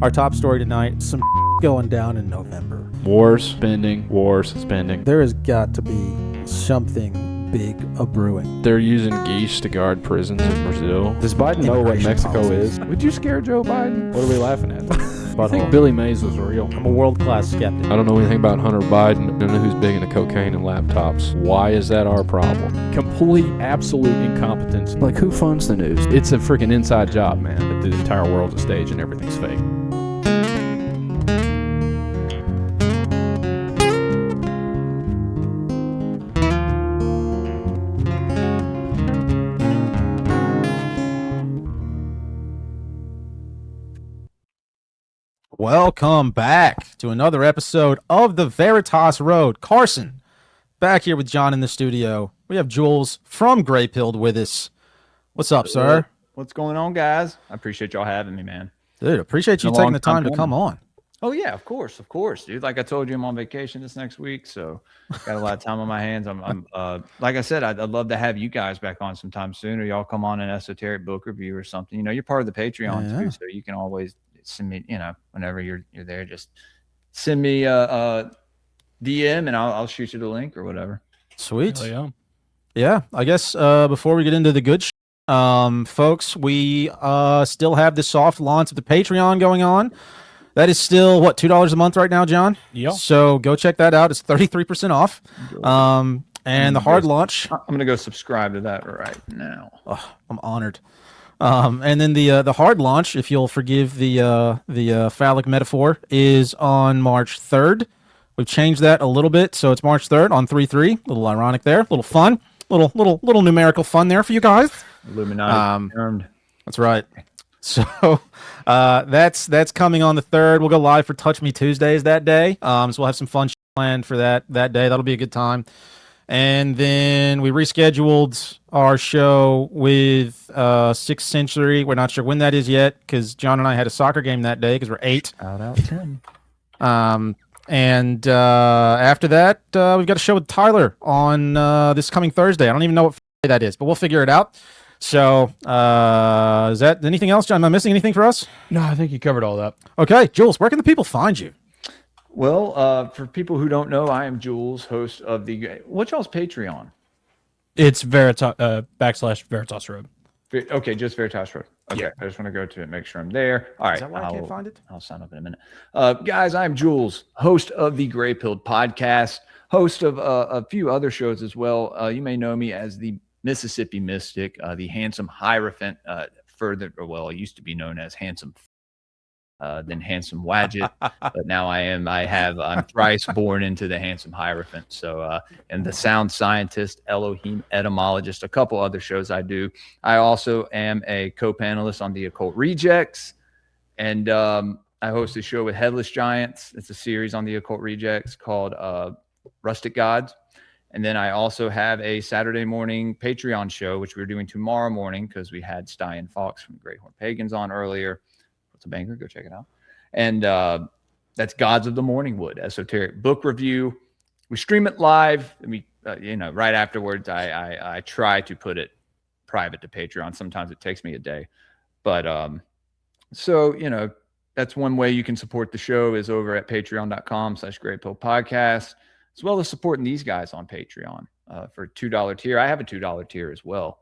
Our top story tonight, some going down in November. Wars, spending. There has got to be something big a-brewing. They're using geese to guard prisons in Brazil. Does Biden know what Mexico is? Would you scare Joe Biden? What are we laughing at? I think Billy Mays was real. I'm a world-class skeptic. I don't know anything about Hunter Biden. I don't know who's big into cocaine and laptops. Why is that our problem? Complete, absolute incompetence. Like, who funds the news? It's a freaking inside job, man. The entire world's a stage and everything's fake. Welcome back to another episode of the Veritas Road. Carson, back here with John in the studio. We have Jules from Greypilled with us. What's up, sir? What's going on, guys? I appreciate y'all having me, man. Dude, appreciate you taking the time to come on. Oh, yeah, of course, dude. Like I told you, I'm on vacation this next week, so got a lot of time on my hands. I'm like I said, I'd love to have you guys back on sometime sooner. Y'all come on an esoteric book review or something. You know, you're part of the Patreon too, so you can always send me, you know, whenever you're there, just send me a DM and I'll shoot you the link or whatever. Sweet. Yeah, I guess before we get into the good folks, we still have the soft launch of the Patreon going on. That is still what, $2 a month right now, John? Yeah. So go check that out. It's 33% off. And the hard launch. I'm gonna go subscribe to that right now. Oh, I'm honored. And then the hard launch, if you'll forgive the phallic metaphor, is on March 3rd. We've changed that a little bit, so it's March 3rd on 3/3. A little ironic there, a little fun, little numerical fun there for you guys. Illuminati confirmed. That's right. So that's coming on the 3rd. We'll go live for Touch Me Tuesdays that day. So we'll have some fun planned for that day. That'll be a good time. And then we rescheduled our show with 6th Century. We're not sure when that is yet because John and I had a soccer game that day because we're 8. Out 10. And after that, we've got a show with Tyler on this coming Thursday. I don't even know what that is, but we'll figure it out. So is that anything else, John? Am I missing anything for us? No, I think you covered all that. Okay, Jules, where can the people find you? Well, for people who don't know, I am Jules, host of the. What's y'all's Patreon? It's Veritas /Veritas Road. Okay, just Veritas Road. Okay, yeah. I just want to go to it, make sure I'm there. All right, is that why I can't find it? I'll sign up in a minute. Guys, I'm Jules, host of the Greypilled podcast, host of a few other shows as well. You may know me as the Mississippi Mystic, the handsome Hierophant. I used to be known as handsome. Then handsome Wadget, but now I'm thrice born into the handsome Hierophant. So, and the sound scientist, Elohim etymologist, a couple other shows I do. I also am a co-panelist on the Occult Rejects, and I host a show with Headless Giants. It's a series on the Occult Rejects called Rustic Gods. And then I also have a Saturday morning Patreon show, which we're doing tomorrow morning because we had Sty and Fox from Great Horn Pagans on earlier. It's a banger. Go check it out. And that's Gods of the Morning Wood, esoteric book review. We stream it live. Right afterwards, I try to put it private to Patreon. Sometimes it takes me a day, but that's one way you can support the show is over at patreon.com/greypilledpodcast, as well as supporting these guys on Patreon for $2 tier. I have a $2 tier as well.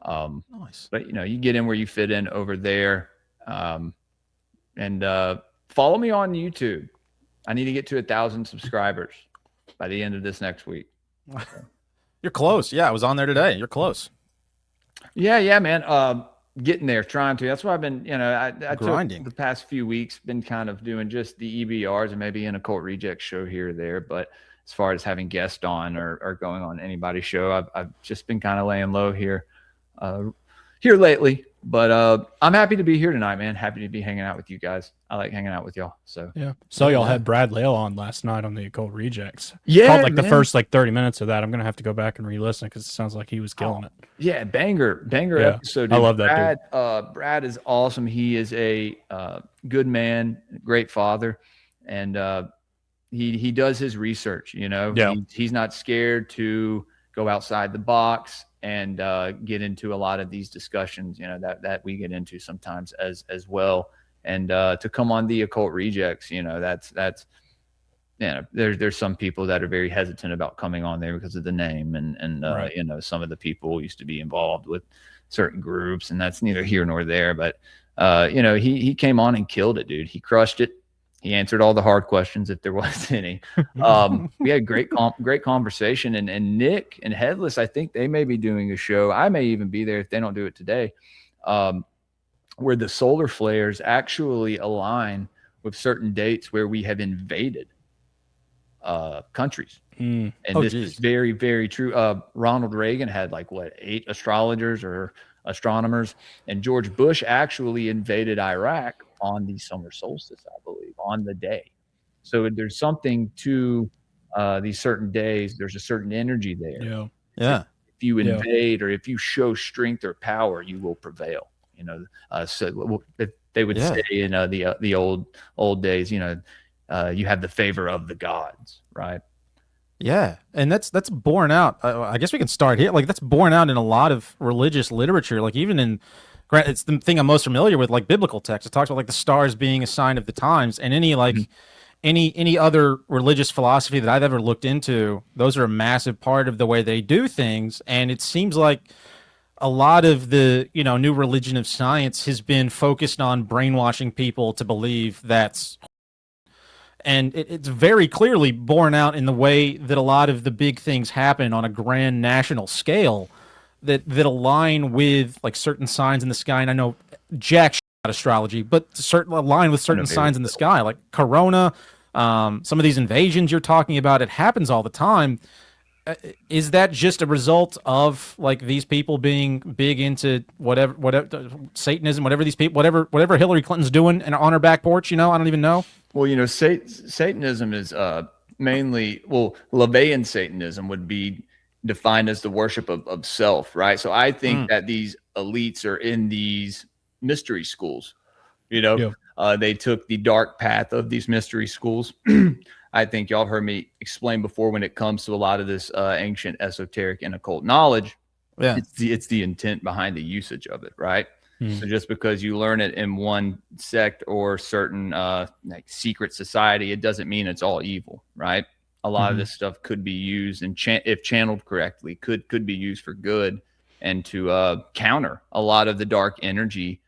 Nice. But you get in where you fit in over there. And follow me on YouTube. I need to get to 1,000 subscribers by the end of this next week. You're close. Yeah, I was on there today. You're close. Yeah, man. Getting there, trying to. That's why I've been, I grinding. Took the past few weeks, been kind of doing just the EBRs and maybe an Occult Reject show here or there. But as far as having guests on or going on anybody's show, I've just been kind of laying low here lately. But I'm happy to be here tonight, man. Happy to be hanging out with you guys. I like hanging out with y'all. So yeah. So y'all had Brad Lale on last night on the Occult Rejects. Yeah, the first 30 minutes of that. I'm gonna have to go back and re-listen because it sounds like he was killing it. Yeah, banger episode. Dude. I love that dude. Brad is awesome. He is a good man, great father, and he does his research. Yeah. He's not scared to go outside the box and get into a lot of these discussions, that we get into sometimes as well. And to come on the Occult Rejects, that's there's some people that are very hesitant about coming on there because of the name, and Right. some of the people used to be involved with certain groups, and that's neither here nor there. But he came on and killed it, dude. He crushed it. He answered all the hard questions if there was any. We had great conversation, and Nick and Headless, I think they may be doing a show. I may even be there if they don't do it today, where the solar flares actually align with certain dates where we have invaded countries. And this is very, very true. Ronald Reagan had 8 astrologers or astronomers, and George Bush actually invaded Iraq on the summer solstice, I believe, on the day. So there's something to these certain days. There's a certain energy there. Yeah. If you invade or if you show strength or power, you will prevail. So they would say in the old days, you have the favor of the gods, right? Yeah, and that's borne out. I guess we can start here. That's borne out in a lot of religious literature. Even in, it's the thing I'm most familiar with, biblical texts. It talks about the stars being a sign of the times, and any any other religious philosophy that I've ever looked into. Those are a massive part of the way they do things, and it seems like a lot of the new religion of science has been focused on brainwashing people to believe that's. And it's very clearly borne out in the way that a lot of the big things happen on a grand national scale that align with certain signs in the sky. And I know jack shit about astrology, but align with certain signs in the sky, like Corona, some of these invasions you're talking about. It happens all the time. Is that just a result of these people being big into whatever Satanism, whatever these people, whatever Hillary Clinton's doing and on her back porch? I don't even know. Well, Satanism is mainly, LaVeyan Satanism would be defined as the worship of self, right? So I think that these elites are in these mystery schools. They took the dark path of these mystery schools. I think y'all have heard me explain before when it comes to a lot of this ancient esoteric and occult knowledge. Yeah, it's the intent behind the usage of it, right? So just because you learn it in one sect or certain secret society, it doesn't mean it's all evil, right? A lot of this stuff could be used and if channeled correctly, could be used for good and to counter a lot of the dark energy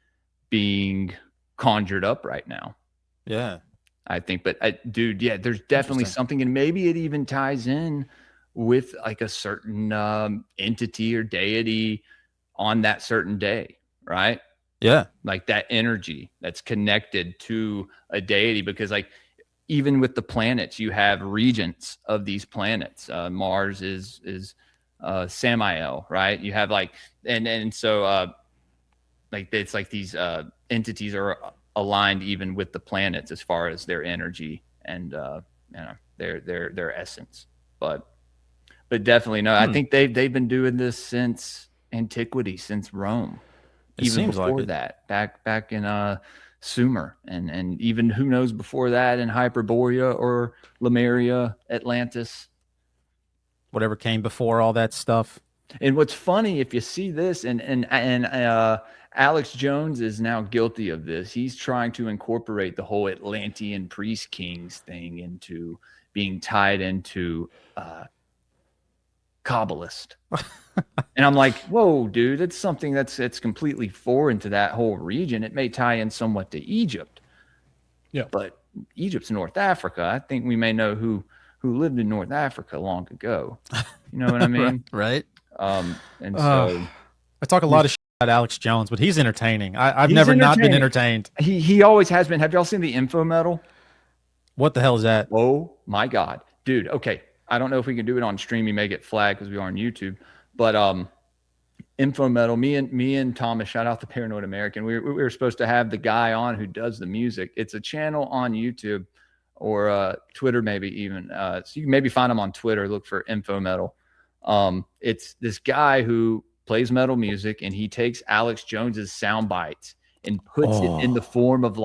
being conjured up right now. Yeah, I think, but dude, there's definitely something, and maybe it even ties in with a certain entity or deity on that certain day. Right? Yeah. That energy that's connected to a deity, because even with the planets, you have regents of these planets. Mars is Samael, right? You have and so it's these entities are aligned even with the planets as far as their energy and their essence. But definitely no, I think they've been doing this since antiquity, since Rome. Even before that, back in Sumer, and even who knows before that in Hyperborea or Lemuria, Atlantis, whatever came before all that stuff. And what's funny, if you see this, and Alex Jones is now guilty of this. He's trying to incorporate the whole Atlantean priest kings thing into being tied into Kabbalist. And I'm like, whoa, dude, it's something that's completely foreign to that whole region. It may tie in somewhat to Egypt. Yeah. But Egypt's North Africa. I think we may know who lived in North Africa long ago. You know what I mean? Right. And so I talk a lot of shit about Alex Jones, but he's entertaining. I've never not been entertained. He always has been. Have y'all seen the Info Metal? What the hell is that? Oh my God, dude. Okay. I don't know if we can do it on stream. You may get flagged because we are on YouTube. But Info Metal, me and Thomas, shout out to Paranoid American. We were supposed to have the guy on who does the music. It's a channel on YouTube or Twitter, maybe even. So you can maybe find him on Twitter. Look for Info Metal. It's this guy who plays metal music, and he takes Alex Jones's sound bites and puts it in the form of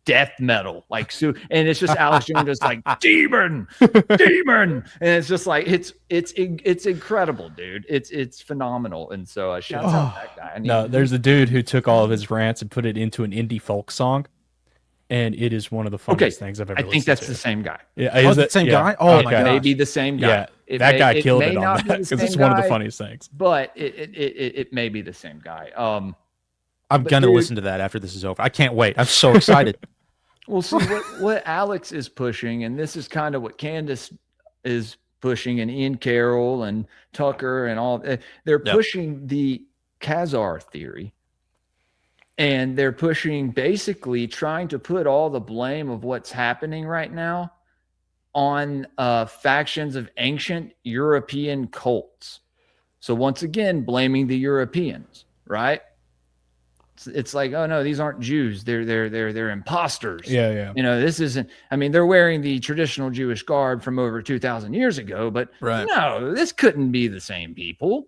death metal, and it's just Alex Jones just demon, and it's just it's incredible, dude. It's phenomenal, and so shout out that guy. There's a dude who took all of his rants and put it into an indie folk song, and it is one of the funniest things I've ever I listened think that's to. the same guy. Yeah, is it the same guy? Oh my It may gosh. be the same guy. Yeah, that guy killed it on not that be the because it's same one of the guy, funniest things. But it may be the same guy. I'm gonna listen to that after this is over. I can't wait. I'm so excited. Well, see what Alex is pushing, and this is kind of what Candace is pushing, and Ian Carroll and Tucker and all. They're pushing the Khazar theory, and they're pushing basically trying to put all the blame of what's happening right now on factions of ancient European cults. So once again, blaming the Europeans, right? It's like, oh no, these aren't Jews. They're imposters. Yeah. You know, this isn't. I mean, they're wearing the traditional Jewish garb from over 2,000 years ago, but no, this couldn't be the same people.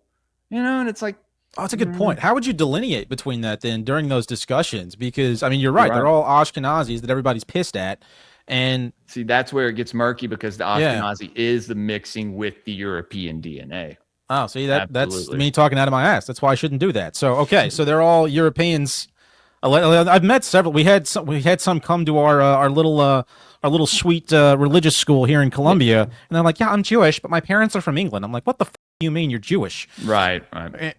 You know, and it's like, oh, that's a good point. How would you delineate between that then during those discussions? Because I mean, you're right. They're all Ashkenazis that everybody's pissed at, and see, that's where it gets murky because the Ashkenazi is the mixing with the European DNA. Oh, see, that's me talking out of my ass. That's why I shouldn't do that. So, okay, so they're all Europeans. I've met several. We had some come to our little sweet religious school here in Columbia, and they're like, "Yeah, I'm Jewish, but my parents are from England." I'm like, "What the f do you mean you're Jewish?" Right.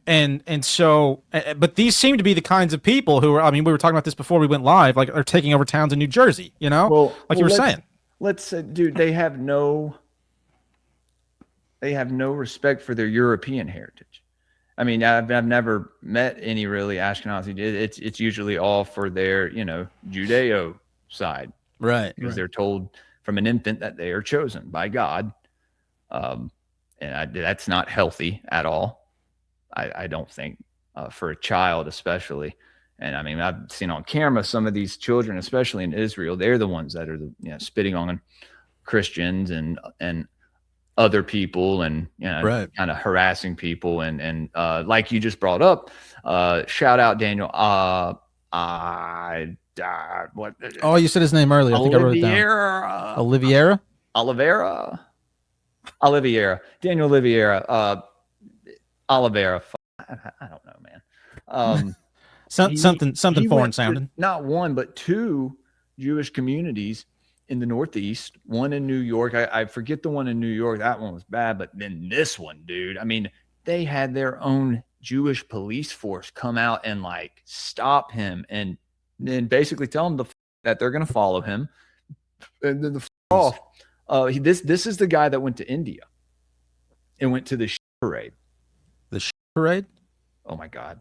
And so, but these seem to be the kinds of people who are. I mean, we were talking about this before we went live. Like, are taking over towns in New Jersey. You know, you were saying. Let's dude, they have no respect for their European heritage. I mean, I've never met any really Ashkenazi. It's usually all for their, Judeo side. Right. Because they're told from an infant that they are chosen by God. And that's not healthy at all. I don't think for a child, especially. And I mean, I've seen on camera some of these children, especially in Israel, they're the ones that are spitting on Christians and other people and kind of harassing people and like you just brought up, shout out Daniel. What? Oh, you said his name earlier. I think I wrote it down. Oliveira. Daniel Oliveira. Oliveira. I don't know, man. Something foreign sounding. Not one, but two Jewish communities in the Northeast, one in New York. I forget the one in New York. That one was bad, but then this one, dude. I mean, they had their own Jewish police force come out and like stop him and then basically tell him that they're going to follow him. And then off. This is the guy that went to India and went to the parade. The parade? Oh my God,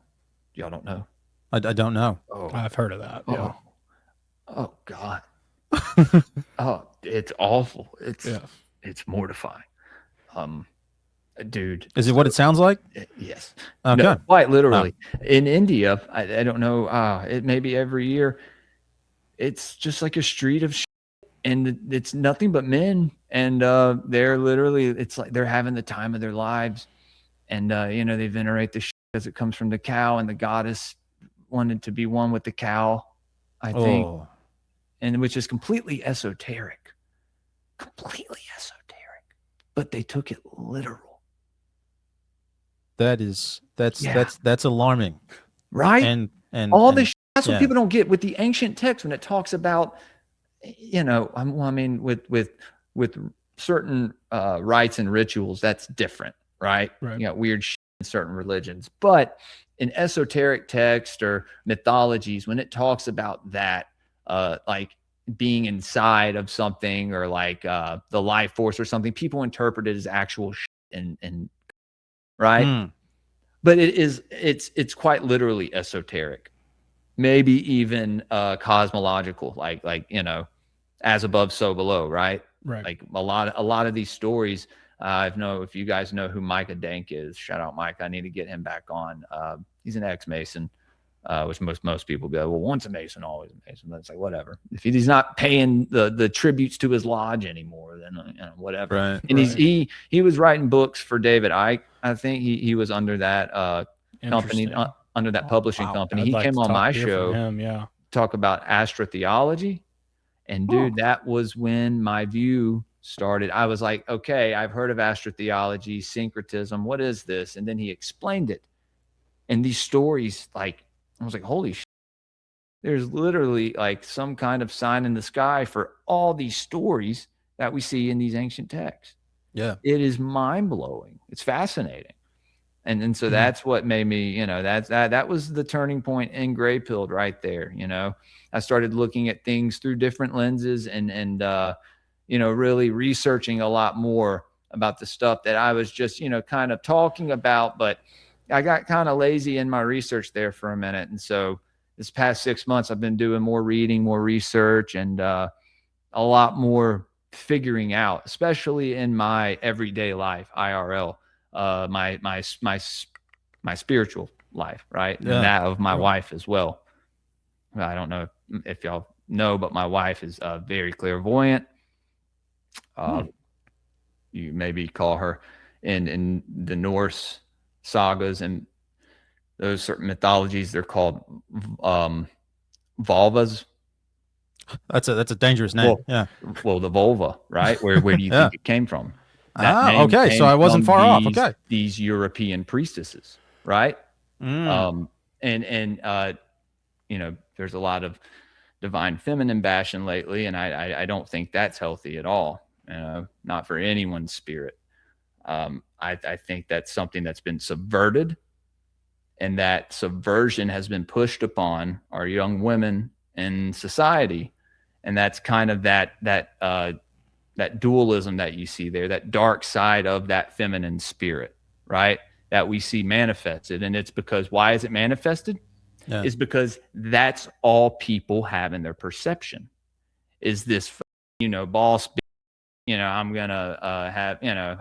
y'all don't know. I don't know. Oh, I've heard of that. Yeah. Oh God. Oh, it's awful. It's mortifying. Dude. Is it what it sounds like? Yes. Okay. No, quite literally. In India, I don't know. It may be every year. It's just like a street of shit, and it's nothing but men. And they're literally, it's like they're having the time of their lives. And, they venerate the shit because it comes from the cow, and the goddess wanted to be one with the cow, I think. Oh. And which is completely esoteric, but they took it literal. That's alarming, right? And all this. That's what people don't get with the ancient text when it talks about, with certain rites and rituals. That's different, right? You got weird shit in certain religions, but in esoteric text or mythologies, when it talks about that. Like being inside of something or like the life force or something, people interpret it as actual shit and right. But it's quite literally esoteric, maybe even cosmological, like as above, so below. Right. Like a lot of these stories. I know if you guys know who Micah Dank is, shout out Mike. I need to get him back on. He's an ex-Mason. Which most people go, well, once a Mason, always a Mason. But it's like, whatever. If he's not paying the tributes to his lodge anymore, then whatever. Right. And he was writing books for David Icke. I think he was under that company, under that publishing company. He came on my show, talk about astrotheology. And dude, that was when my view started. I was like, okay, I've heard of astrotheology, syncretism. What is this? And then he explained it. And these stories, like, I was like, holy shit. There's literally like some kind of sign in the sky for all these stories that we see in these ancient texts. Yeah. It is mind-blowing. It's fascinating. And so that's what made me, you know, that was the turning point in Greypilled right there. You know, I started looking at things through different lenses and you know, really researching a lot more about the stuff that I was just, you know, kind of talking about, but I got kind of lazy in my research there for a minute. And so this past 6 months, I've been doing more reading, more research, and a lot more figuring out, especially in my everyday life, IRL, my spiritual life, right? And that of my wife as well. I don't know if y'all know, but my wife is very clairvoyant. You maybe call her in the Norse sagas and those certain mythologies, they're called vulvas. That's a dangerous name. Well, the vulva, right? Where do you think it came from? That name okay. came So I wasn't from far off. Okay. These European priestesses, right? And you know, there's a lot of divine feminine bashing lately, and I don't think that's healthy at all. You know, not for anyone's spirit. I think that's something that's been subverted, and that subversion has been pushed upon our young women in society. And that's kind of that dualism that you see there, that dark side of that feminine spirit, right? That we see manifested. And it's because, why is it manifested? Yeah. It's because that's all people have in their perception, is this, you know, boss, you know, I'm gonna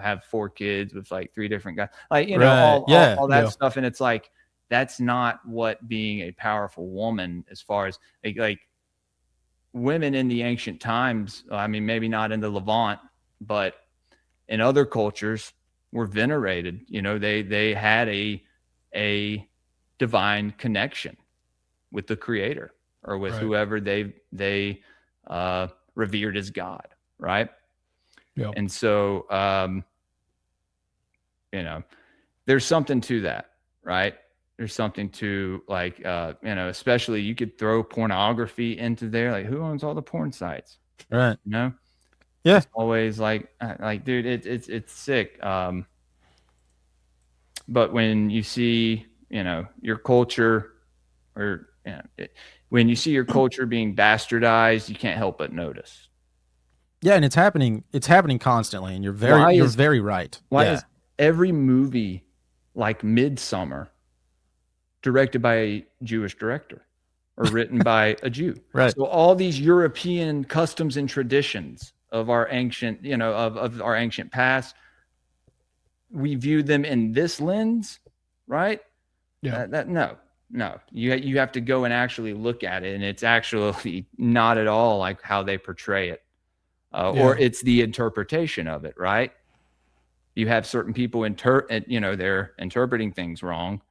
have 4 kids with like 3 different guys, like, you know, all that stuff. And it's like, that's not what being a powerful woman, as far as like women in the ancient times, I mean, maybe not in the Levant, but in other cultures, were venerated. You know, they had a divine connection with the creator, or with whoever they revered as God, right? Yeah. And so, you know, there's something to that, right? There's something to, like, you know, especially you could throw pornography into there. Like, who owns all the porn sites? Right. You know? Yeah. It's always like, dude, it's sick. But when you see, you know, your culture, or, you know, when you see your culture being bastardized, you can't help but notice. Yeah, and it's happening constantly, and you're very right. Why is every movie like Midsummer directed by a Jewish director, or written by a Jew? Right. So all these European customs and traditions of our ancient, you know, of our ancient past, we view them in this lens, right? Yeah. No. You have to go and actually look at it, and it's actually not at all like how they portray it, or it's the interpretation of it, right? You have certain people you know, they're interpreting things wrong,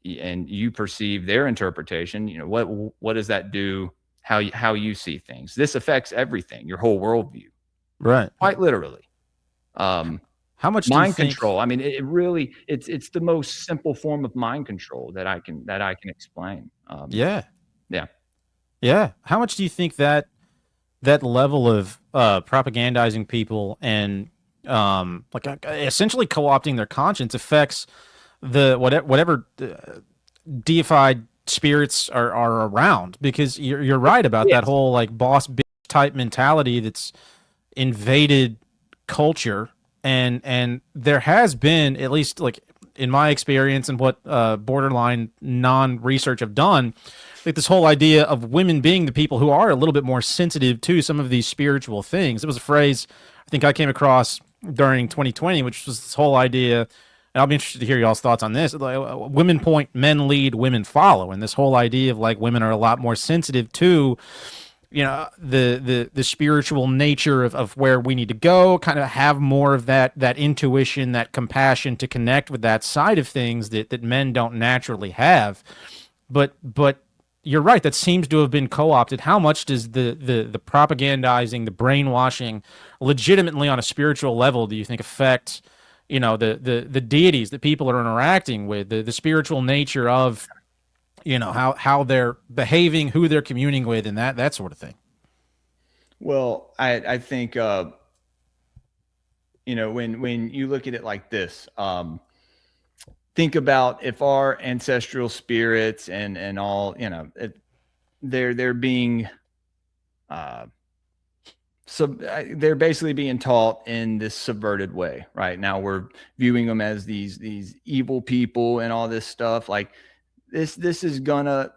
and you perceive their interpretation. You know, what does that do? How you see things? This affects everything, your whole worldview, Right. quite literally. How much mind control? I mean, it really, it's the most simple form of mind control that I can explain. Yeah. How much do you think that level of propagandizing people and like essentially co-opting their conscience affects the whatever deified spirits are around? Because you're right about that whole like boss bitch type mentality that's invaded culture, and there has been, at least like in my experience and what borderline non-research have done, like this whole idea of women being the people who are a little bit more sensitive to some of these spiritual things. It was a phrase I think I came across during 2020, which was this whole idea, and I'll be interested to hear y'all's thoughts on this. Like, women point, men lead, women follow, and this whole idea of like women are a lot more sensitive to, you know, the spiritual nature of where we need to go, kind of have more of that intuition, that compassion to connect with that side of things that men don't naturally have. But you're right, that seems to have been co-opted. How much does the propagandizing, the brainwashing, legitimately on a spiritual level, do you think affect, you know, the deities that people are interacting with, the spiritual nature of how they're behaving, who they're communing with, and that sort of thing. Well, I think when you look at it like this, think about if our ancestral spirits and all, they're being they're basically being taught in this subverted way. Right now we're viewing them as these evil people and all this stuff. Like this is gonna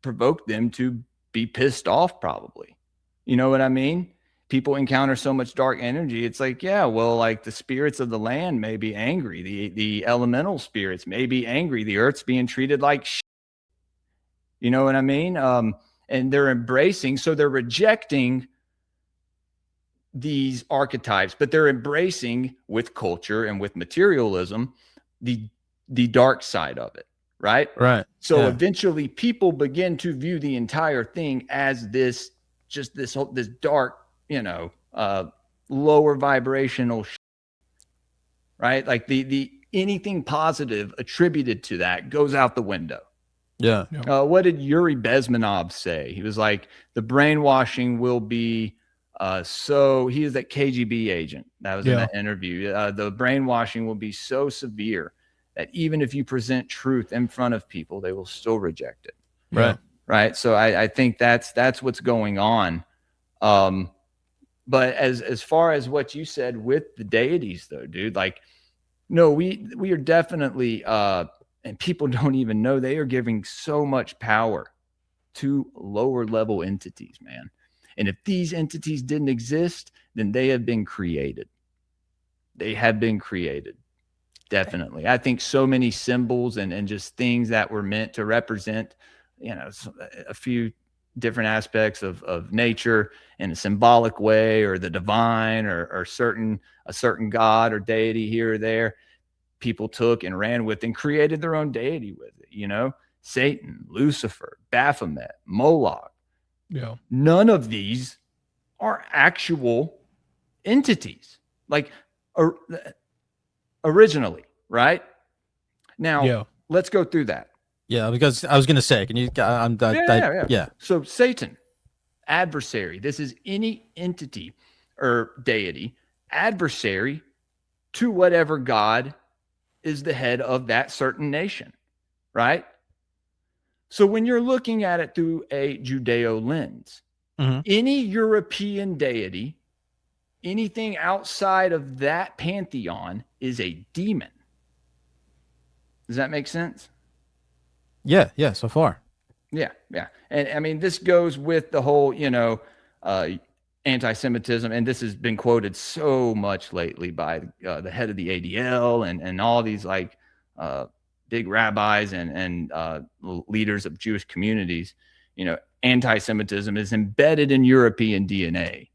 provoke them to be pissed off, probably. You know what I mean? People encounter so much dark energy. It's like, yeah, well, like the spirits of the land may be angry. The elemental spirits may be angry. The earth's being treated like shit. You know what I mean? And they're embracing, so they're rejecting these archetypes, but they're embracing with culture and with materialism the dark side of it. Right. So eventually people begin to view the entire thing as this dark, lower vibrational right? Like the anything positive attributed to that goes out the window. Yeah. What did Yuri Bezmenov say? He was like, the brainwashing will be so he is that KGB agent that was in that interview. The brainwashing will be so severe that even if you present truth in front of people, they will still reject it. Right. So I think that's what's going on. But as far as what you said with the deities, though, dude, like, no, we are definitely, and people don't even know, they are giving so much power to lower level entities, man. And if these entities didn't exist, then they have been created. They have been created. Definitely. I think so many symbols and just things that were meant to represent, a few different aspects of nature in a symbolic way, or the divine, or a certain god or deity here or there, people took and ran with and created their own deity with it. Satan, Lucifer, Baphomet, Moloch. Yeah. None of these are actual entities, like originally, right? Now, let's go through that. Yeah, because I was going to say, can you? Yeah. So Satan, adversary. This is any entity or deity, adversary to whatever god is the head of that certain nation, right? So when you're looking at it through a Judeo lens, any European deity, anything outside of that pantheon is a demon. Does that make sense? Yeah, so far. Yeah. And I mean, this goes with the whole, anti-Semitism, and this has been quoted so much lately by the head of the ADL and all these like big rabbis and leaders of Jewish communities. Anti-Semitism is embedded in European DNA,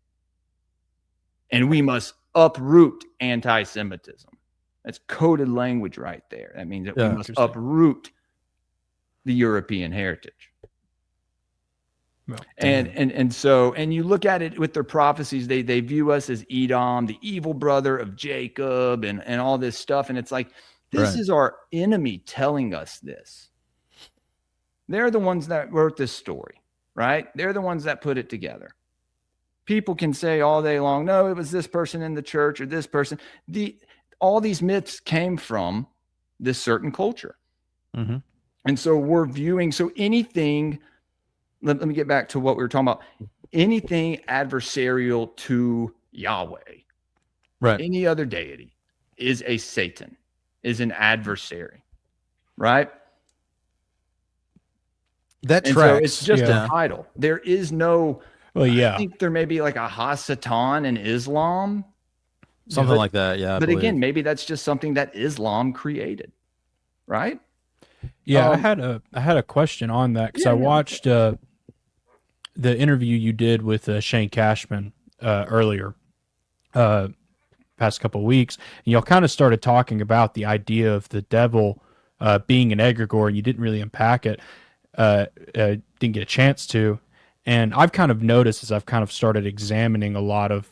and we must uproot anti-Semitism. That's coded language right there. That means that we must uproot the European heritage. Well, and so you look at it with their prophecies, they view us as Edom, the evil brother of Jacob, and all this stuff. And it's like, this is our enemy telling us this. They're the ones that wrote this story, right? They're the ones that put it together. People can say all day long, no, it was this person in the church or this person. All these myths came from this certain culture. Mm-hmm. And so we're viewing, anything, let me get back to what we were talking about. Anything adversarial to Yahweh, right? Any other deity is a Satan, is an adversary, right? That tracks. So it's just a title. There is no, I think there may be like a Hasatan in Islam. Something like that, yeah. But again, maybe that's just something that Islam created, right? Yeah, I had a question on that because I watched the interview you did with Shane Cashman earlier, past couple of weeks, and y'all kind of started talking about the idea of the devil being an egregore, and you didn't really unpack it, didn't get a chance to, and I've kind of noticed as I've kind of started examining a lot of,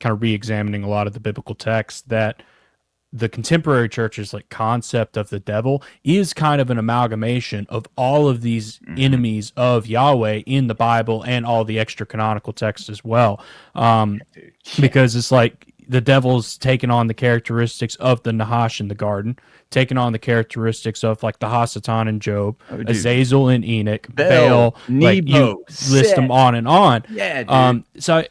re-examining a lot of the biblical texts that the contemporary church's like concept of the devil is kind of an amalgamation of all of these enemies of Yahweh in the Bible and all the extra canonical texts as well. Because it's like the devil's taken on the characteristics of the Nahash in the garden, taken on the characteristics of like the Hasatan in Job, Azazel in Enoch, Baal, like you list them on and on. Yeah, dude. So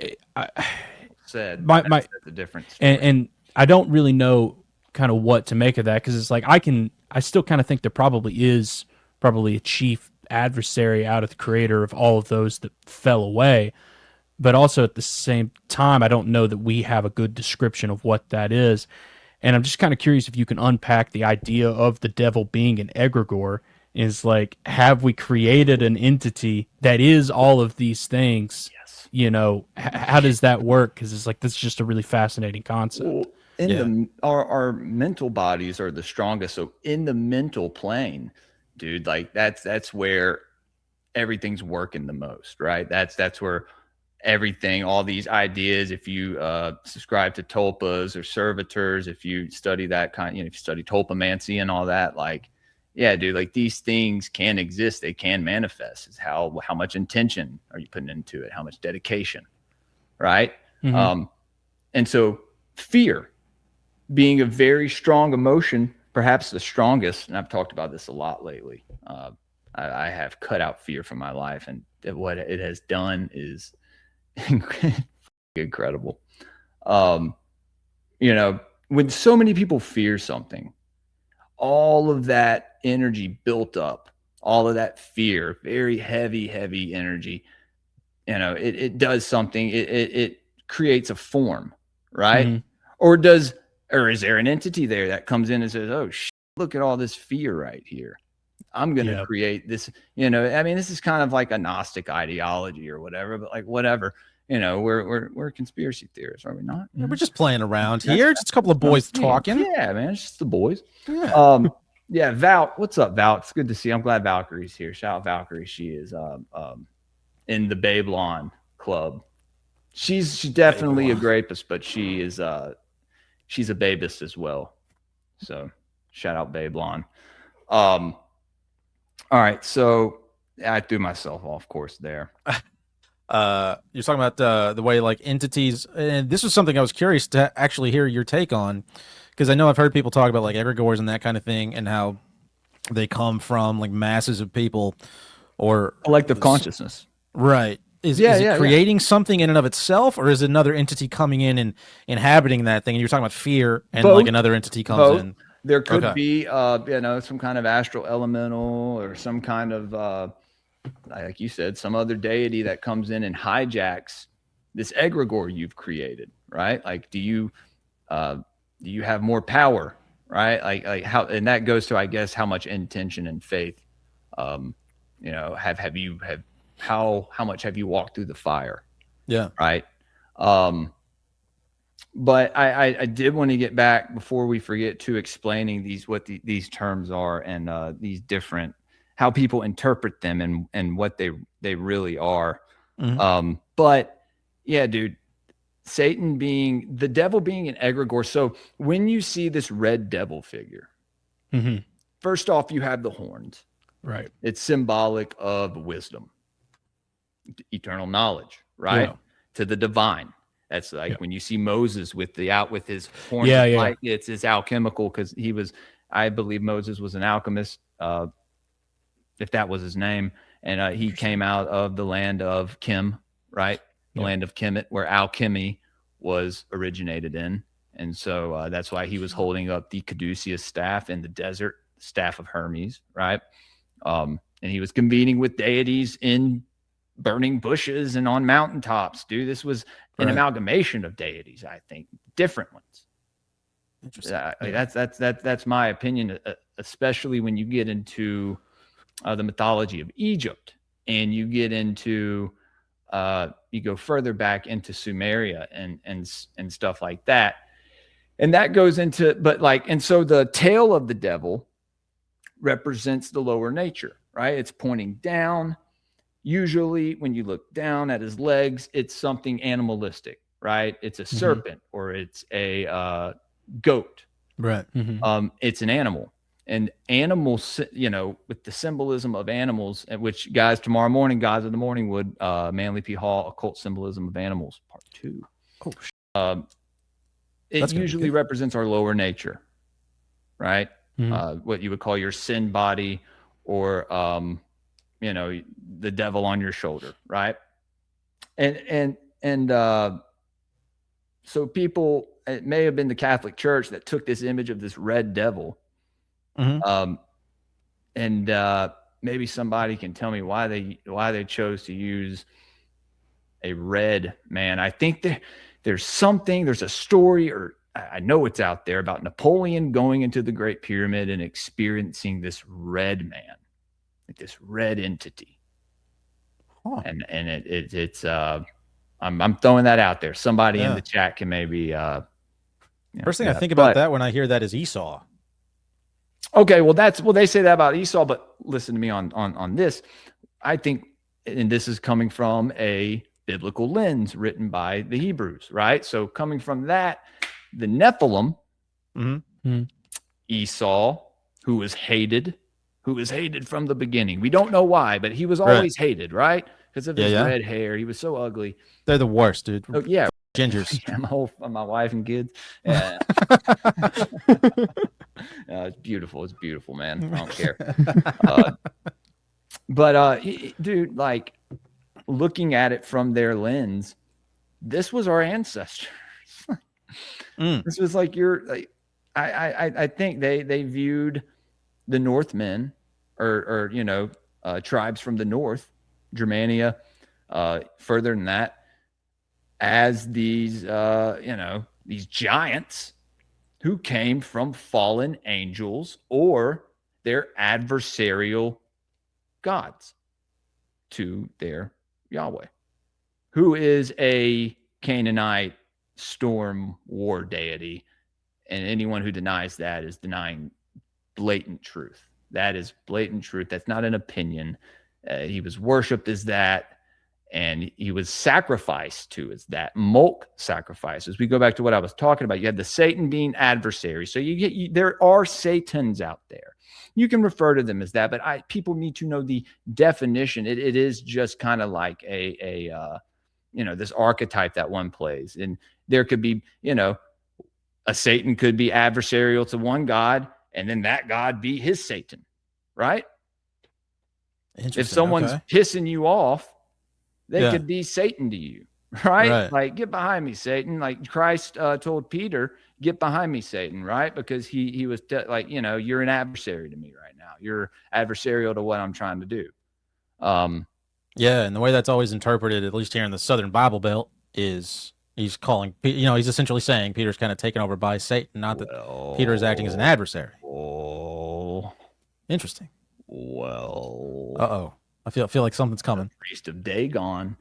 That's a different story. and I don't really know kind of what to make of that, because it's like I still kind of think there probably is a chief adversary out of the creator of all of those that fell away. But also at the same time, I don't know that we have a good description of what that is. And I'm just kind of curious if you can unpack the idea of the devil being an egregore. Is like, have we created an entity that is all of these things? Yes. You know, how does that work? Because it's like, that's just a really fascinating concept. Well, our mental bodies are the strongest. So in the mental plane, dude, like that's where everything's working the most, right? That's where everything, all these ideas, if you subscribe to tulpas or servitors, if you study that kind, if you study tulpamancy and all that, like, yeah, dude, like these things can exist, they can manifest. Is how much intention are you putting into it, how much dedication, right? And so fear being a very strong emotion, perhaps the strongest, and I've talked about this a lot lately. I have cut out fear from my life, and what it has done is incredible. When so many people fear something, all of that energy built up, all of that fear, very heavy energy, it does something. It creates a form, right? Or is there an entity there that comes in and says, oh shit, look at all this fear right here, I'm going to create this, this is kind of like a Gnostic ideology or whatever, but like, whatever, we're conspiracy theorists, are we not? Yeah, we're just playing around here. Just a couple of boys talking. Yeah, man. It's just the boys. Yeah. Val, what's up, Val? It's good to see you. I'm glad Valkyrie's here. Shout out Valkyrie. She is, in the Babylon club. She's definitely a grapist, but she's a babist as well. So shout out Babylon. All right, so I threw myself off course there. You're talking about the way like entities, and this was something I was curious to actually hear your take on, because I know I've heard people talk about like egregores and that kind of thing, and how they come from like masses of people or collective consciousness, right? Is it creating something in and of itself, or is it another entity coming in and inhabiting that thing? And you're talking about fear, and like another entity comes in. There could be, some kind of astral elemental or some kind of, like you said, some other deity that comes in and hijacks this egregore you've created, right? Like, do you have more power, right? Like how, and that goes to, I guess, how much intention and faith, how much have you walked through the fire? Yeah. Right. But I did want to get back before we forget to explaining these terms are, and these different, how people interpret them and what they really are. But yeah, dude, the devil being an egregore. So when you see this red devil figure, first off, you have the horns, right? It's symbolic of wisdom, eternal knowledge, right? To the divine. That's like when you see Moses with his horns, it's his alchemical, because I believe Moses was an alchemist, if that was his name. And he came out of the land of Kim, right? The land of Kemet, where alchemy was originated in. And so that's why he was holding up the caduceus staff in the desert, staff of Hermes, right? And he was convening with deities in burning bushes and on mountaintops. Dude, this was an amalgamation of deities, I think, different ones. Interesting. That's my opinion, especially when you get into the mythology of Egypt, and you get into you go further back into Sumeria and stuff like that, and that goes into, and so the tail of the devil represents the lower nature, right? It's pointing down. Usually when you look down at his legs, it's something animalistic, right? It's a serpent, or it's a goat, Right. It's an animal. And animals, with the symbolism of animals, which, guys, tomorrow morning, Gods of the Morningwood, Manly P. Hall, Occult Symbolism of Animals, Part 2. Oh, it usually represents our lower nature, right? What you would call your sin body, or, the devil on your shoulder, right? And so people, it may have been the Catholic Church that took this image of this red devil. Maybe somebody can tell me why they chose to use a red man. I think there's a story, or I know it's out there, about Napoleon going into the Great Pyramid and experiencing this red man, like this red entity. And it's I'm throwing that out there. Somebody in the chat can maybe first thing I think about that when I hear that is Esau. Okay, well they say that about Esau, but listen to me on this. I think, and this is coming from a biblical lens written by the Hebrews, right? So coming from that, the Nephilim, Esau, who was hated from the beginning. We don't know why, but he was always hated, right? Because of his red hair. He was so ugly. They're the worst, dude. Oh, yeah. Gingers. My wife and kids. Yeah. It's beautiful. It's beautiful, man. I don't care. Dude, like, looking at it from their lens, this was our ancestors. This was like I think they viewed the Northmen, or tribes from the north, Germania, further than that, as these these giants who came from fallen angels or their adversarial gods to their Yahweh, who is a Canaanite storm war deity. And anyone who denies that is denying blatant truth. That is blatant truth. That's not an opinion. He was worshipped as that, and he was sacrificed to as that. Moloch sacrifices. We go back to what I was talking about. You had the Satan being adversary. So there are Satans out there. You can refer to them as that, but people need to know the definition. It is just kind of like this archetype that one plays. And there could be, a Satan could be adversarial to one god, and then that god be his Satan, right? If someone's pissing you off, they could be Satan to you, right? Like, get behind me, Satan. Like Christ told Peter, get behind me, Satan, right? Because he was you're an adversary to me right now. You're adversarial to what I'm trying to do. And the way that's always interpreted, at least here in the Southern Bible Belt, is he's calling, he's essentially saying Peter's kind of taken over by Satan, not that Peter is acting as an adversary. Oh, interesting. Well, I feel like something's coming. The priest of Dagon,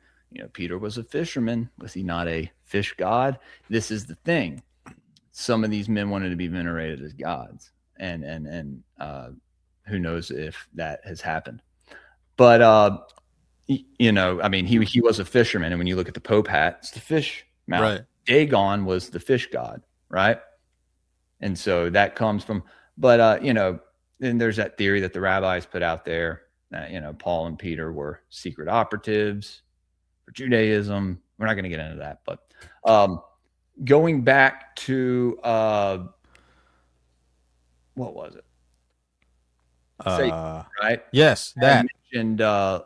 Peter was a fisherman. Was he not a fish god? This is the thing. Some of these men wanted to be venerated as gods, and who knows if that has happened. But he was a fisherman, and when you look at the Pope hat, it's the fish mouth. Right. Dagon was the fish god, right? And so that comes from. But then there's that theory that the rabbis put out there that Paul and Peter were secret operatives for Judaism. We're not going to get into that, but going back to what was it? Satan, right? Yes, that. I mentioned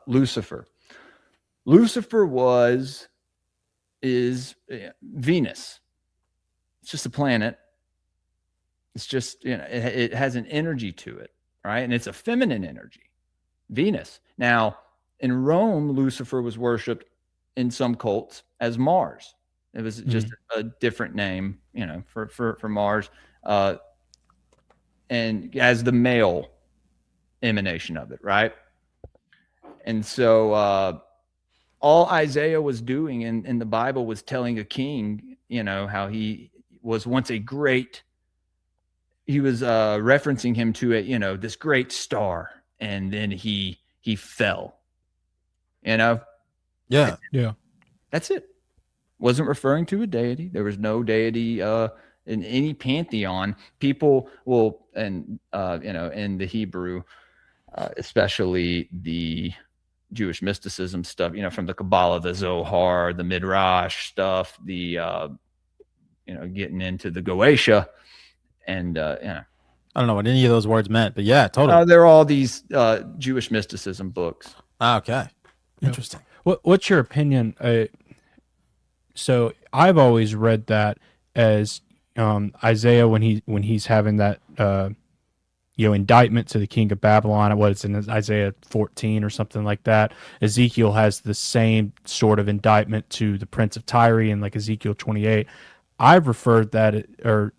Lucifer. Lucifer is Venus. It's just a planet. It's just, it has an energy to it, right? And it's a feminine energy, Venus. Now, in Rome, Lucifer was worshipped in some cults as Mars. It was just a different name, for Mars, and as the male emanation of it, right? And so all Isaiah was doing in the Bible was telling a king, how he was once he was referencing him to this great star, and then he fell. Yeah. That's it. Wasn't referring to a deity. There was no deity in any pantheon, people will, and in the Hebrew, especially the Jewish mysticism stuff, from the Kabbalah, the Zohar, the Midrash stuff, the getting into the Goetia, and I don't know what any of those words meant, but yeah, totally. there are all these Jewish mysticism books. Okay, interesting. What's your opinion? So I've always read that as Isaiah when he's having that indictment to the king of Babylon. What it's in Isaiah 14 or something like that. Ezekiel has the same sort of indictment to the prince of Tyre in like Ezekiel 28. I've referred that or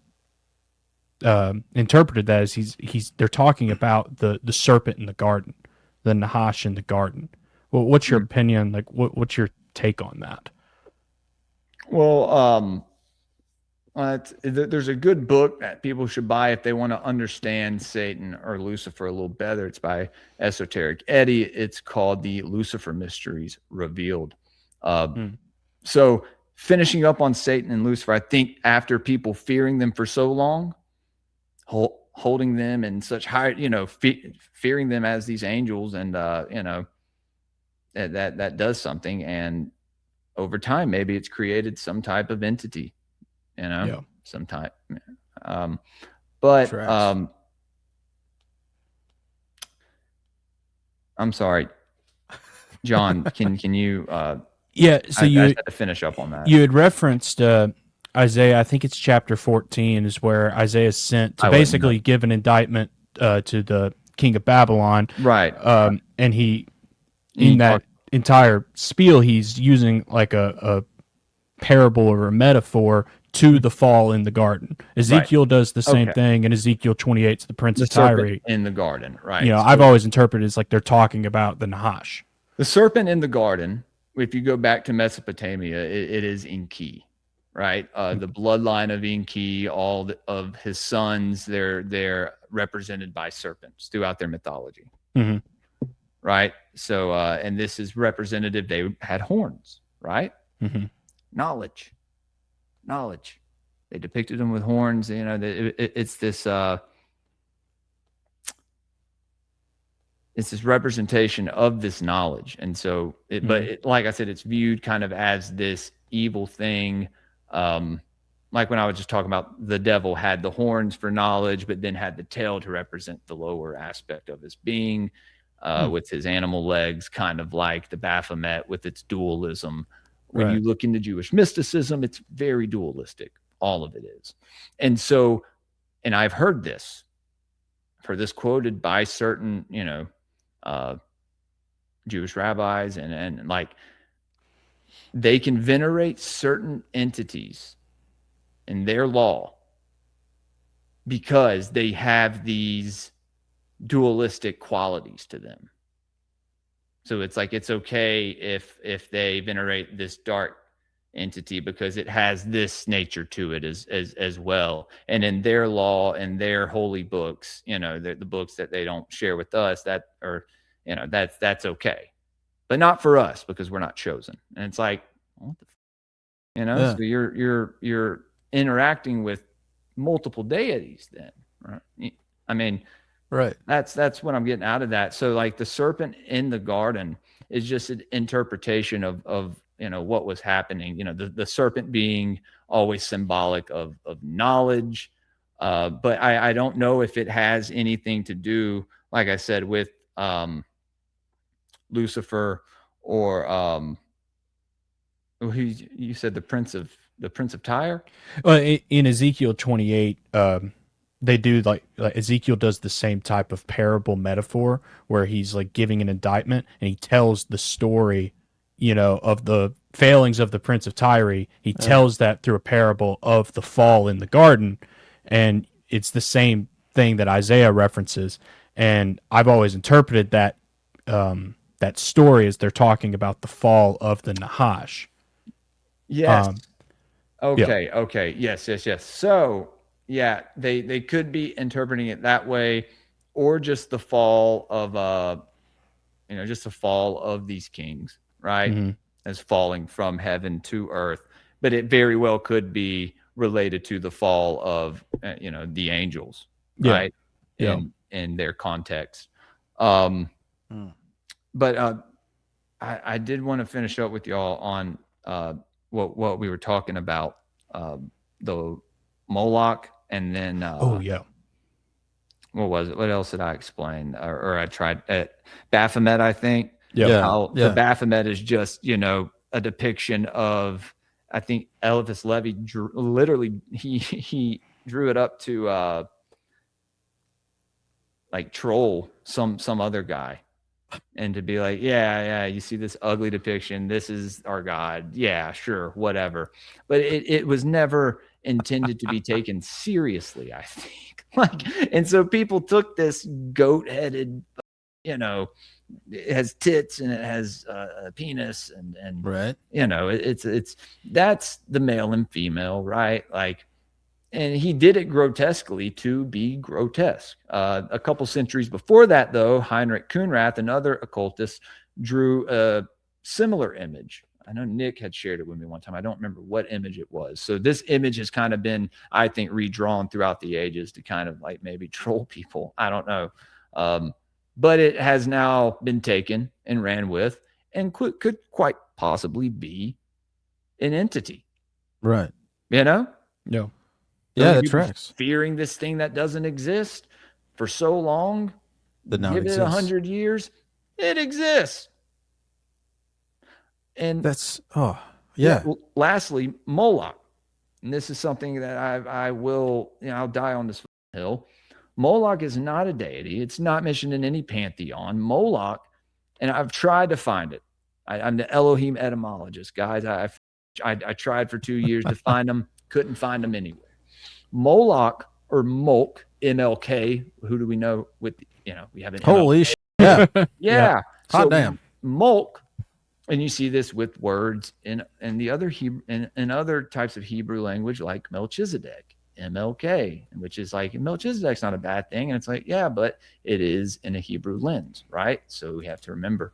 interpreted that as they're talking about the serpent in the garden, the Nahash in the garden. Well, what's your opinion? Like, what's your take on that? Well, there's a good book that people should buy if they want to understand Satan or Lucifer a little better. It's by Esoteric Eddie. It's called The Lucifer Mysteries Revealed. So finishing up on Satan and Lucifer, I think after people fearing them for so long, holding them in such high, fearing them as these angels, and that does something, and over time maybe it's created some type of entity, some type. But I'm sorry, John. Can you? Yeah. So I had to finish up on that. You had referenced Isaiah. I think it's chapter 14 is where Isaiah is sent to basically give an indictment to the king of Babylon. Right. And he in that entire spiel, he's using like a parable or a metaphor to the fall in the garden. Ezekiel does the same thing, and Ezekiel 28 is the prince of Tyre in the garden, right? I've always interpreted it as like they're talking about the Nahash. The serpent in the garden, if you go back to Mesopotamia, it is Enki, right? The bloodline of Enki, all of his sons, they're represented by serpents throughout their mythology. Mm-hmm. Right? So, and this is representative. They had horns, right? Mm-hmm. Knowledge. They depicted them with horns. It's this representation of this knowledge. And so, like I said, it's viewed kind of as this evil thing. Like when I was just talking about, the devil had the horns for knowledge, but then had the tail to represent the lower aspect of his being. With his animal legs, kind of like the Baphomet with its dualism. When you look into Jewish mysticism, it's very dualistic. All of it is. And so, and I've heard this quoted by certain, Jewish rabbis, and like they can venerate certain entities in their law because they have these dualistic qualities to them. So it's like it's okay if they venerate this dark entity because it has this nature to it as well. And in their law and their holy books, the books that they don't share with us, that's okay, but not for us because we're not chosen. And it's like, what the so you're interacting with multiple deities then, right? I mean, right. That's what I'm getting out of that. So like the serpent in the garden is just an interpretation of what was happening. The serpent being always symbolic of knowledge. But I don't know if it has anything to do, like I said, with Lucifer or you said the prince of Tyre? Well, in Ezekiel 28, they do like Ezekiel does the same type of parable metaphor where he's like giving an indictment and he tells the story, of the failings of the prince of Tyre. He tells that through a parable of the fall in the garden, and it's the same thing that Isaiah references. And I've always interpreted that that story as they're talking about the fall of the Nahash. Yes. Okay. Yes. So yeah, they could be interpreting it that way, or just the fall of just the fall of these kings, right? Mm-hmm. As falling from heaven to earth. But it very well could be related to the fall of the angels, Yeah. right? Yeah. In their context. But I did want to finish up with y'all on what we were talking about, the Moloch, and then Oh yeah. what was it? What else did I explain? Or I tried at Baphomet, I think. Yeah. How the Baphomet is just, a depiction of, I think Elvis Levy literally he drew it up to like troll some other guy, and to be like, yeah, you see this ugly depiction, this is our God. Yeah, sure, whatever. But it was never intended to be taken seriously, I think. And so people took this goat-headed, it has tits and it has a penis and right. It's that's the male and female, right? Like, and he did it grotesquely to be grotesque. A couple centuries before that, though, Heinrich Kuhnrath, another occultist, drew a similar image. I know Nick had shared it with me one time. I don't remember what image it was. So this image has kind of been, I think, redrawn throughout the ages to kind of like maybe troll people. I don't know. But it has now been taken and ran with, and could quite possibly be an entity. Right. No. Yeah, that tracks. Fearing this thing that doesn't exist for so long, that now give exists. It 100 years, it exists. And that's lastly, Moloch, and this is something that I will, I'll die on this hill. Moloch is not a deity. It's not mentioned in any pantheon. Moloch, and I've tried to find it. I'm the Elohim etymologist, guys. I tried for 2 years to find them, couldn't find them anywhere. Moloch or Molk, MLK. Who do we know with? We have an holy shit. Yeah, yeah. Hot So damn. Molk, and you see this with words in the other in other types of Hebrew language, like Melchizedek, MLK, which is like Melchizedek's not a bad thing, and it's like, yeah, but it is in a Hebrew lens, right? So we have to remember.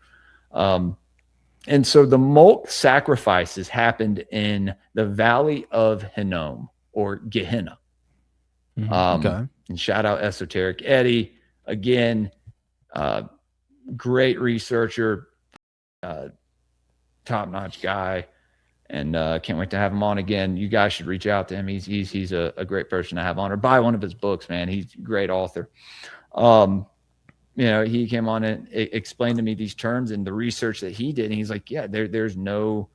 And so the Molk sacrifices happened in the Valley of Hinnom, or Gehenna. Okay. And shout out Esoteric Eddie again, great researcher, top-notch guy, and can't wait to have him on again. You guys should reach out to him. He's a great person to have on, or buy one of his books, man. He's a great author. He came on and explained to me these terms and the research that he did, and he's like, yeah, there's no,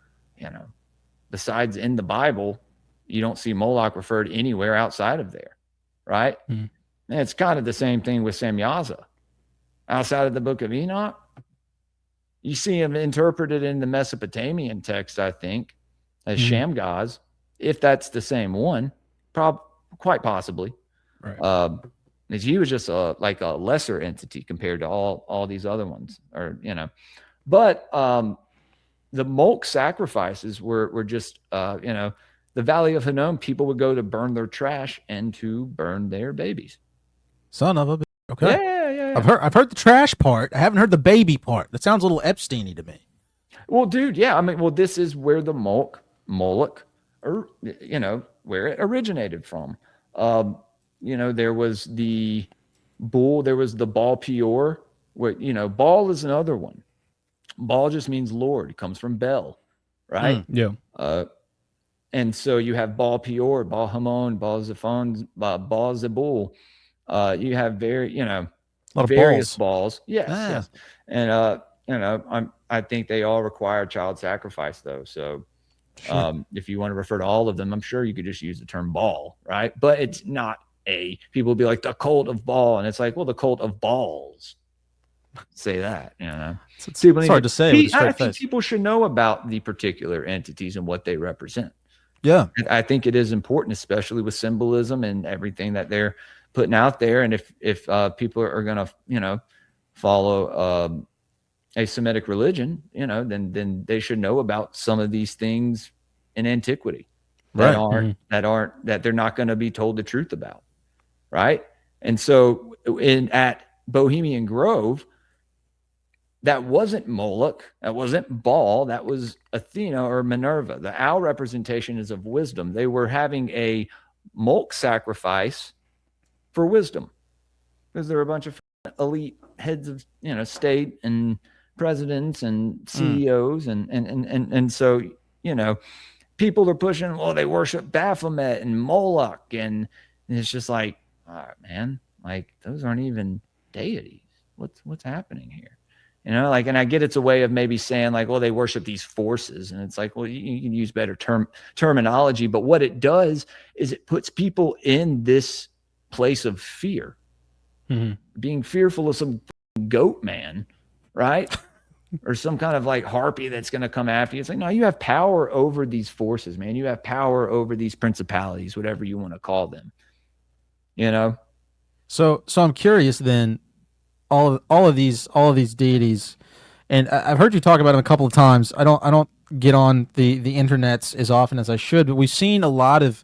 besides in the Bible, you don't see Moloch referred anywhere outside of there, right? And it's kind of the same thing with Semyaza. Outside of the book of Enoch, you see him interpreted in the Mesopotamian text, I think, as Shamgaz, if that's the same one, quite possibly. Right. He was just like a lesser entity compared to all these other ones, But the Molk sacrifices were just, the Valley of Hinnom, people would go to burn their trash and to burn their babies. Son of a bitch. Okay. Yeah. I've heard the trash part. I haven't heard the baby part. That sounds a little Epstein-y to me. Well, dude, yeah. I mean, this is where the Moloch, or where it originated from. There was the bull, there was the Baal Peor. Where Baal is another one. Baal just means Lord. It comes from Bel, right? Yeah. And so you have Baal Peor, Baal Hamon, Baal Zephon, Baal Zebul. You have various balls. Yes. And I think they all require child sacrifice, though. So if you want to refer to all of them, I'm sure you could just use the term Baal, right? But it's not people will be like the cult of Baal, and it's like, well, the cult of balls. Say that, It's hard to say. With a straight I think face. people should know about the particular entities and what they represent. Yeah, I think it is important, especially with symbolism and everything that they're putting out there. And if people are going to, follow a Semitic religion, then they should know about some of these things in antiquity that that they're not going to be told the truth about, right? And so at Bohemian Grove, that wasn't Moloch, that wasn't Baal, that was Athena or Minerva. The owl representation is of wisdom. They were having a Molech sacrifice for wisdom because there were a bunch of elite heads of state and presidents and CEOs and so people are pushing, well, they worship Baphomet and Moloch, and it's just like, all right, man, like those aren't even deities. What's happening here? And I get it's a way of maybe saying like, well, they worship these forces, and it's like, well, you can use better terminology, but what it does is it puts people in this place of fear, being fearful of some goat man, right? Or some kind of like harpy that's going to come after you. It's like, no, you have power over these forces, man. You have power over these principalities, whatever you want to call them. So I'm curious then. All of these deities, and I've heard you talk about them a couple of times. I don't get on the internets as often as I should, but we've seen a lot of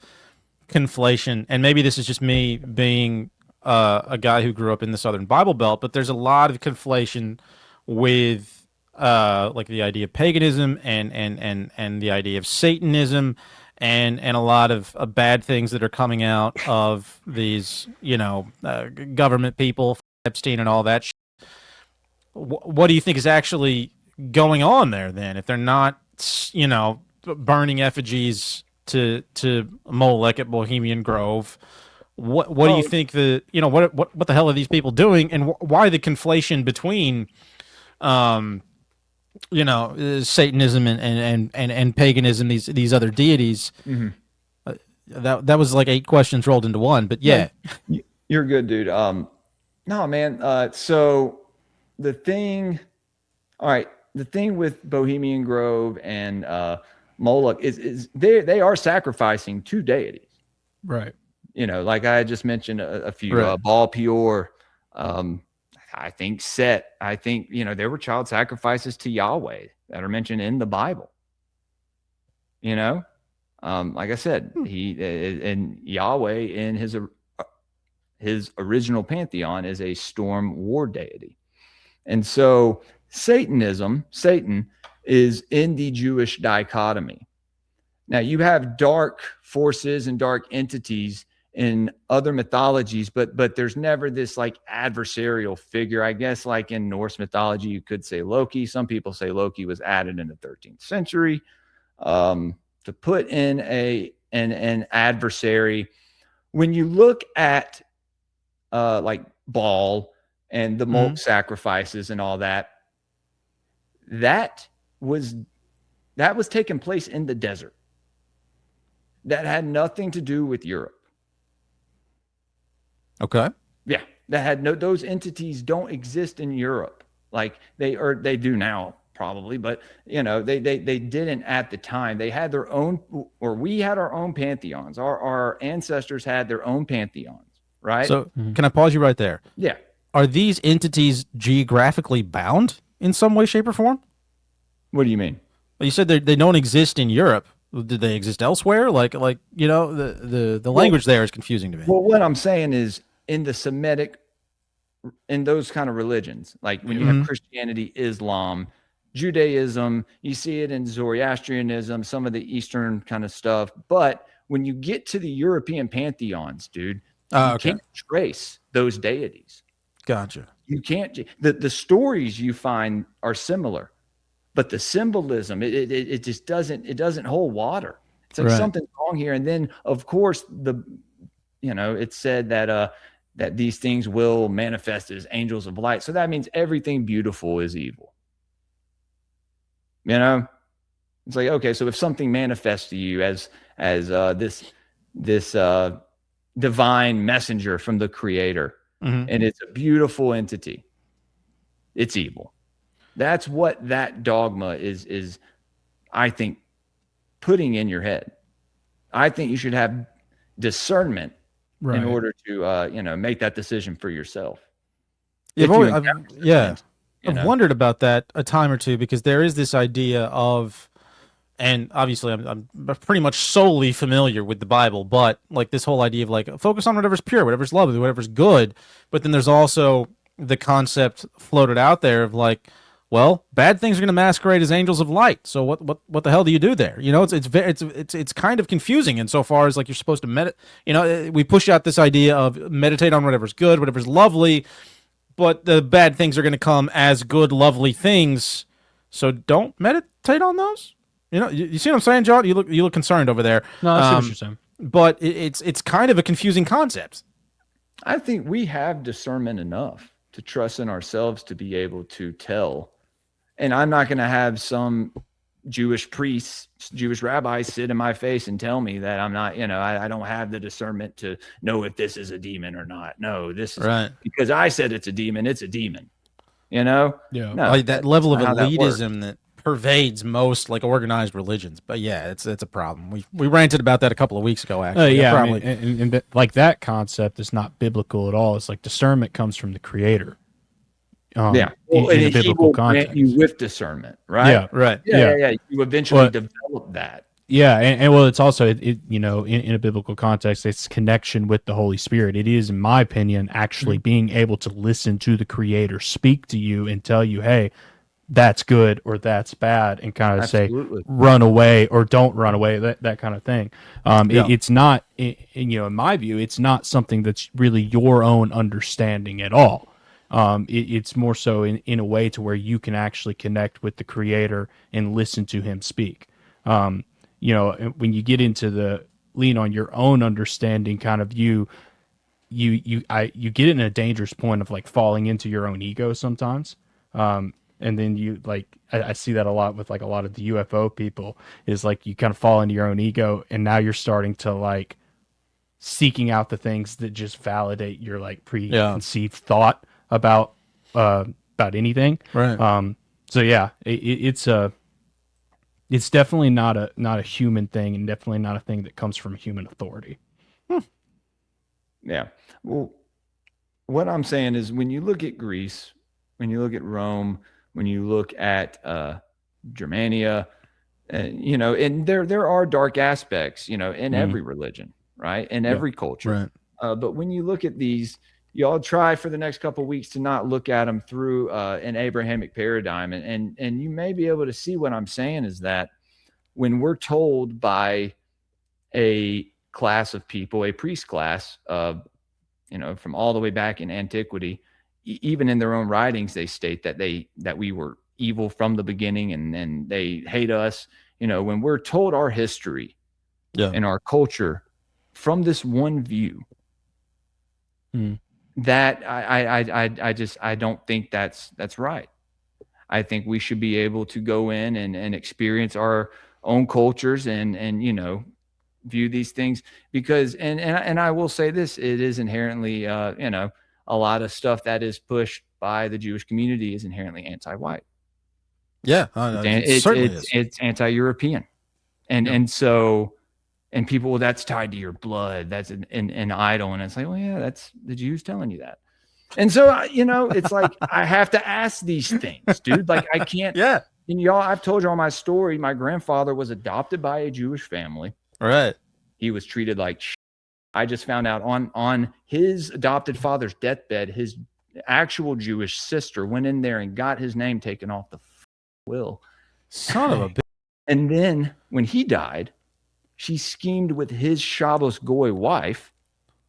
conflation, and maybe this is just me being a guy who grew up in the Southern Bible Belt, but there's a lot of conflation with like the idea of paganism and the idea of Satanism and a lot of bad things that are coming out of these government people, Epstein and all that shit. What do you think is actually going on there then? If they're not, burning effigies to Moloch at Bohemian Grove, what do you think what the hell are these people doing, and why the conflation between Satanism and paganism, these other deities? That was like 8 questions rolled into one, but yeah. You're good, dude. No, man. So the thing with Bohemian Grove and Moloch is they are sacrificing 2 deities. Right. Like I just mentioned a few, right. Baal Peor, I think Set. I think, there were child sacrifices to Yahweh that are mentioned in the Bible. Like I said, and Yahweh in his original pantheon is a storm war deity. And so Satan is in the Jewish dichotomy. Now you have dark forces and dark entities in other mythologies, but there's never this like adversarial figure. I guess like in Norse mythology, you could say Loki. Some people say Loki was added in the 13th century to put in an adversary. When you look at like Baal and the Molech sacrifices and all that was taking place in the desert. That had nothing to do with Europe. Okay. Yeah, those entities don't exist in Europe. Like they do now probably, but they didn't at the time. They had their own, or we had our own pantheons. Our ancestors had their own pantheons. Right. So can I pause you right there? Yeah. Are these entities geographically bound in some way, shape, or form? What do you mean? Well, you said they don't exist in Europe. Did they exist elsewhere? The language there is confusing to me. Well, what I'm saying is in the Semitic, in those kind of religions, like when you have Christianity, Islam, Judaism, you see it in Zoroastrianism, some of the Eastern kind of stuff. But when you get to the European pantheons, dude, you can't trace those deities. Gotcha. You can't. The stories you find are similar, but the symbolism it just doesn't hold water. It's like something's wrong here. And then of course it's said that these things will manifest as angels of light. So that means everything beautiful is evil. It's like, okay, so if something manifests to you as this divine messenger from the creator, and it's a beautiful entity, it's evil. That's what that dogma is I think putting in your head. I think you should have discernment in order to make that decision for yourself. I've wondered about that a time or two, because there is this idea of, and obviously I'm pretty much solely familiar with the Bible, but like this whole idea of like focus on whatever's pure, whatever's lovely, whatever's good. But then there's also the concept floated out there of like, well, bad things are going to masquerade as angels of light. So what the hell do you do there? You know, it's kind of confusing insofar as like you're supposed to meditate. You know, we push out this idea of meditate on whatever's good, whatever's lovely, but the bad things are going to come as good, lovely things. So don't meditate on those. You know, you see what I'm saying, John? You look concerned over there. No, I see what you're saying. But it's kind of a confusing concept. I think we have discernment enough to trust in ourselves to be able to tell. And I'm not going to have some Jewish priests, Jewish rabbis sit in my face and tell me that I'm not, I don't have the discernment to know if this is a demon or not. No, this is right. Because I said it's a demon, it's a demon. Yeah. No, like that level of elitism that pervades most like organized religions. But yeah, it's a problem. We ranted about that a couple of weeks ago, actually. Yeah, probably. And like that concept is not biblical at all. It's like discernment comes from the Creator. Well, in a biblical context, you with discernment, right? Yeah, right. Yeah. You eventually develop that. Yeah, and well, it's also in a biblical context, it's connection with the Holy Spirit. It is, in my opinion, actually being able to listen to the Creator speak to you and tell you, hey, that's good or that's bad, and kind of say run away or don't run away, that kind of thing. It's not, in my view, it's not something that's really your own understanding at all. It's more so in a way to where you can actually connect with the Creator and listen to Him speak. When you get into the lean on your own understanding kind of view, you get in a dangerous point of like falling into your own ego sometimes. And then you I see that a lot with like a lot of the UFO people is like you kind of fall into your own ego, and now you're starting to like seeking out the things that just validate your like preconceived thought about anything. Right. So yeah, it's definitely not a human thing, and definitely not a thing that comes from human authority. Yeah. Well, what I'm saying is when you look at Greece, when you look at Rome, when you look at Germania, and there are dark aspects, in every religion, right? In every culture. Right. But when you look at these, y'all try for the next couple of weeks to not look at them through an Abrahamic paradigm. And you may be able to see what I'm saying is that when we're told by a class of people, a priest class, from all the way back in antiquity, even in their own writings, they state that we were evil from the beginning and they hate us. When we're told our history and our culture from this one view, that I don't think that's right. I think we should be able to go in and experience our own cultures and view these things because and I will say this, it is inherently a lot of stuff that is pushed by the Jewish community is inherently anti-white. Yeah, it's anti-European, and so. And people, well, that's tied to your blood. That's an idol. And it's like, well, yeah, that's the Jews telling you that. And so, it's like, I have to ask these things, dude. Like, I can't. Yeah. And y'all, I've told y'all my story. My grandfather was adopted by a Jewish family. Right. He was treated like shit. I just found out on his adopted father's deathbed, his actual Jewish sister went in there and got his name taken off the will. Son of a bitch. And then when he died, she schemed with his Shabbos Goy wife,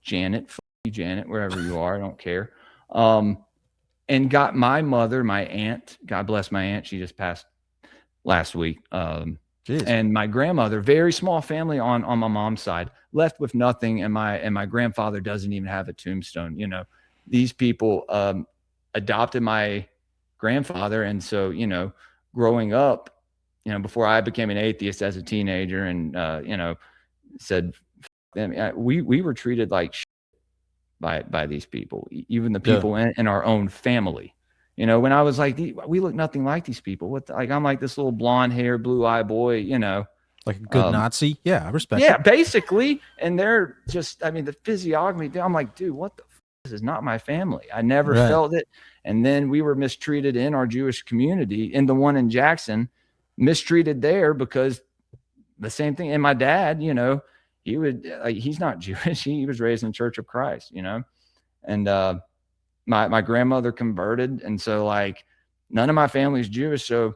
Janet, Janet, wherever you are, I don't care, and got my mother, my aunt, God bless my aunt, she just passed last week, and my grandmother, very small family on my mom's side, left with nothing, and my grandfather doesn't even have a tombstone. These people adopted my grandfather, and so growing up, before I became an atheist as a teenager and, said, we were treated like shit by these people, even the people in our own family. When I was like, we look nothing like these people. I'm like this little blonde hair, blue eye boy, like a good Nazi. Yeah, I respect it. Yeah, basically. And they're just, the physiognomy, I'm like, dude, what the this is not my family. I never felt it. And then we were mistreated in our Jewish community, in the one in Jackson, mistreated there because the same thing. And my dad, he would he's not Jewish. He was raised in the Church of Christ, and my grandmother converted. And so None of my family's Jewish. So,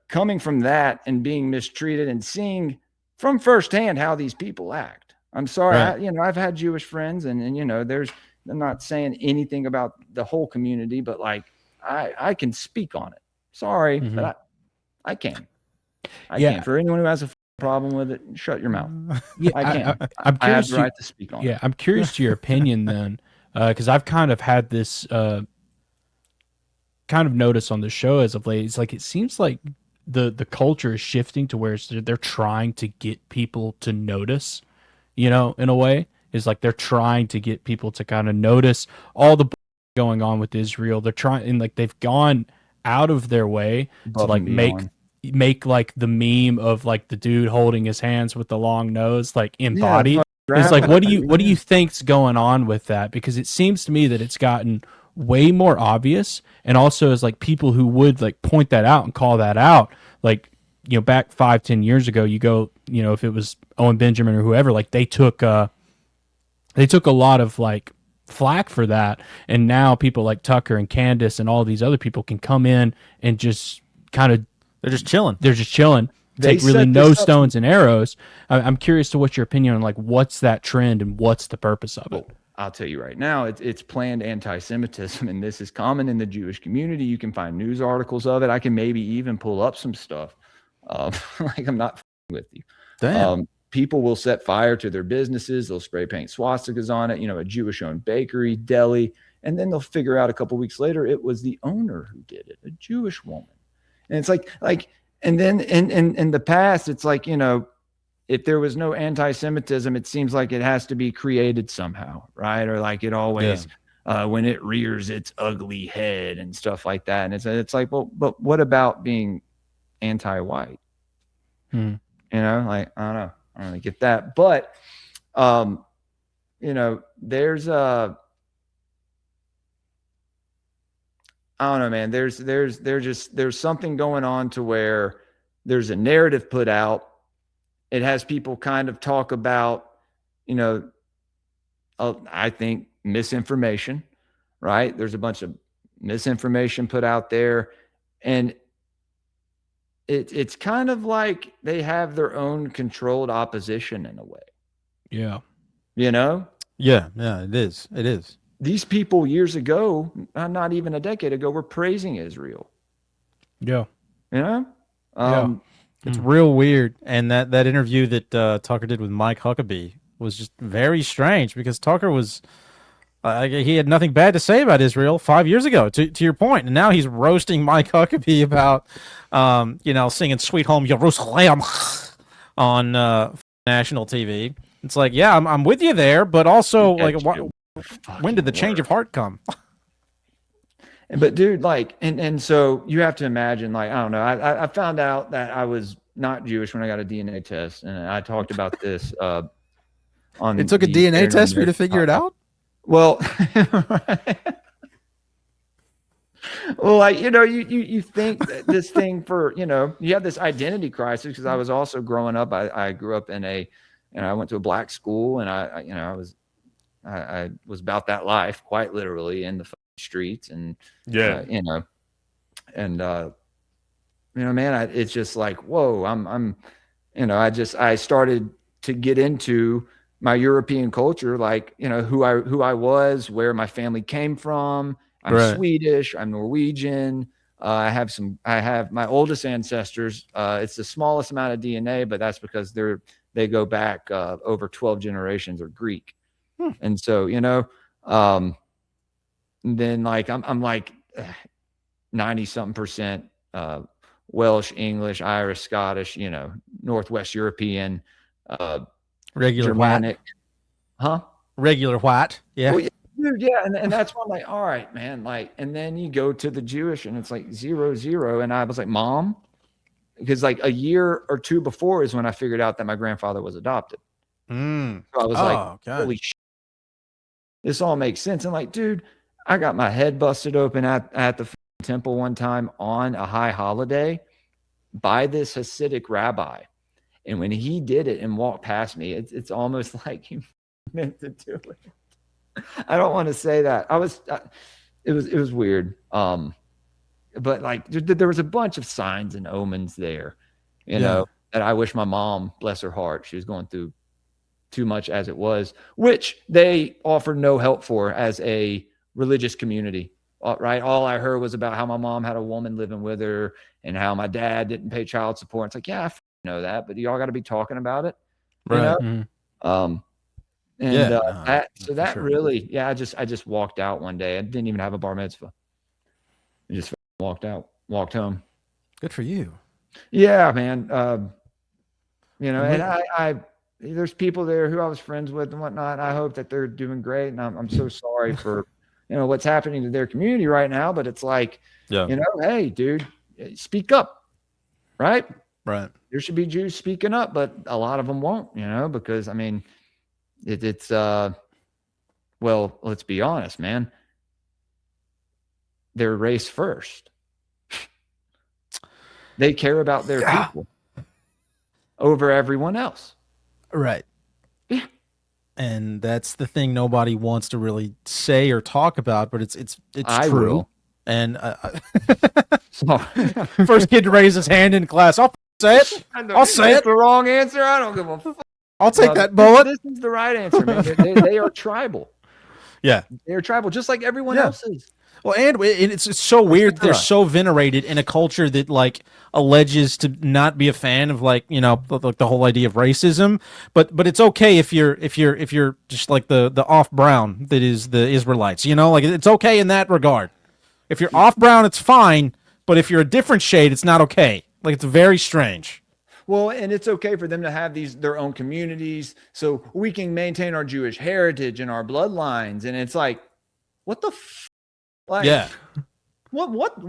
coming from that and being mistreated and seeing from firsthand how these people act. I'm sorry. Right. I've had Jewish friends and I'm not saying anything about the whole community, but like I can speak on it. Sorry, but I can. I can't. For anyone who has a problem with it, shut your mouth. Yeah, I can't. I'm I have curious the right to speak on it. Yeah, I'm curious to your opinion then, because I've kind of had this kind of notice on the show as of late. It's like it seems like the culture is shifting to where they're trying to get people to notice, in a way. Is like they're trying to get people to kind of notice all the going on with Israel. They're trying, and like they've gone out of their way to like make like the meme of like the dude holding his hands with the long nose like embodied. It's like what do you think's going on with that? Because it seems to me that it's gotten way more obvious, and also as like people who would like point that out and call that out, like back 5-10 years ago, you go, if it was Owen Benjamin or whoever, like they took a lot of like flack for that, and now people like Tucker and Candace and all these other people can come in and just kind of they're just chilling. Take really no stones and arrows. I'm curious to what your opinion on like what's that trend and what's the purpose of it. I'll tell you right now, it's planned anti-Semitism, and this is common in the Jewish community. You can find news articles of it. I can maybe even pull up some stuff. Like I'm not with you. Damn. People will set fire to their businesses. They'll spray paint swastikas on it. A Jewish-owned bakery, deli, and then they'll figure out a couple weeks later it was the owner who did it, a Jewish woman. And it's like, and then in the past, it's like, if there was no anti-Semitism, it seems like it has to be created somehow, right? Or like it always, when it rears its ugly head and stuff like that. And it's like, well, but what about being anti-white? Like, I don't know. I don't really get that. But, there's I don't know, man. There's something going on to where there's a narrative put out. It has people kind of talk about, I think misinformation, right? There's a bunch of misinformation put out there, and it's kind of like they have their own controlled opposition in a way. Yeah. Yeah, it is. It is. These people years ago, not even a decade ago, were praising Israel. Yeah. It's real weird. And that interview that Tucker did with Mike Huckabee was just very strange, because Tucker was he had nothing bad to say about Israel 5 years ago, to your point, and now he's roasting Mike Huckabee about singing "Sweet Home Jerusalem" on national TV. It's like, yeah, I'm with you there, but also like, when did the change of heart come? But dude, like, and so you have to imagine, like, I don't know. I found out that I was not Jewish when I got a DNA test, and I talked about this on. It took a DNA test for you to figure it out? Well, well, like, you think that this thing for, you have this identity crisis, because I was also growing up. I grew up I went to a black school, and I was about that life, quite literally, in the streets, and man, it's just like, whoa, I started to get into my European culture, like, who I was, where my family came from. I'm Swedish, I'm Norwegian. I have my oldest ancestors. It's the smallest amount of DNA, but that's because they go back over 12 generations, are Greek. And so, then like I'm like 90-something% Welsh, English, Irish, Scottish, Northwest European, regular Germanic, white. Regular white. Yeah. Well, dude, yeah. And that's why I'm like, all right, man. Like, and then you go to the Jewish, and it's like 0-0. And I was like, Mom, because like a year or two before is when I figured out that my grandfather was adopted. So I was like, holy shit, this all makes sense. And like, dude, I got my head busted open at the temple one time on a high holiday by this Hasidic rabbi. And when he did it and walked past me, it's almost like he meant to do it. I don't want to say that. It was weird. but like there was a bunch of signs and omens there, you know, that I wish my mom, bless her heart, she was going through too much as it was, which they offered no help for as a religious community, right? All I heard was about how my mom had a woman living with her and how my dad didn't pay child support. It's like, yeah, I know that, but y'all got to be talking about it, you know? That really, I just walked out one day. I didn't even have a bar mitzvah. I just walked walked home. Good for you. Yeah, man. You know, and I there's people there who I was friends with and whatnot. I hope that they're doing great. And I'm so sorry for, you know, what's happening to their community right now. But it's like, you know, hey, dude, speak up, right? Right. There should be Jews speaking up, but a lot of them won't, you know, because I mean, it's well, let's be honest, man. They're race first. They care about their people over everyone else. Right. Yeah. And that's the thing nobody wants to really say or talk about, but it's true. Will. And first kid to raise his hand in class, I'll say it. I'll say it. The wrong answer. I don't give a fuck. I'll take that bullet. This is the right answer, man. They are tribal. Yeah. They're tribal, just like everyone else is. Well, and it's so weird. They're so venerated in a culture that like alleges to not be a fan of like, you know, like the whole idea of racism. But it's okay if you're just like the off brown that is the Israelites. You know, like it's okay in that regard. If you're off brown, it's fine. But if you're a different shade, it's not okay. Like it's very strange. Well, and it's okay for them to have their own communities, so we can maintain our Jewish heritage and our bloodlines. And it's like, what the. Like, what?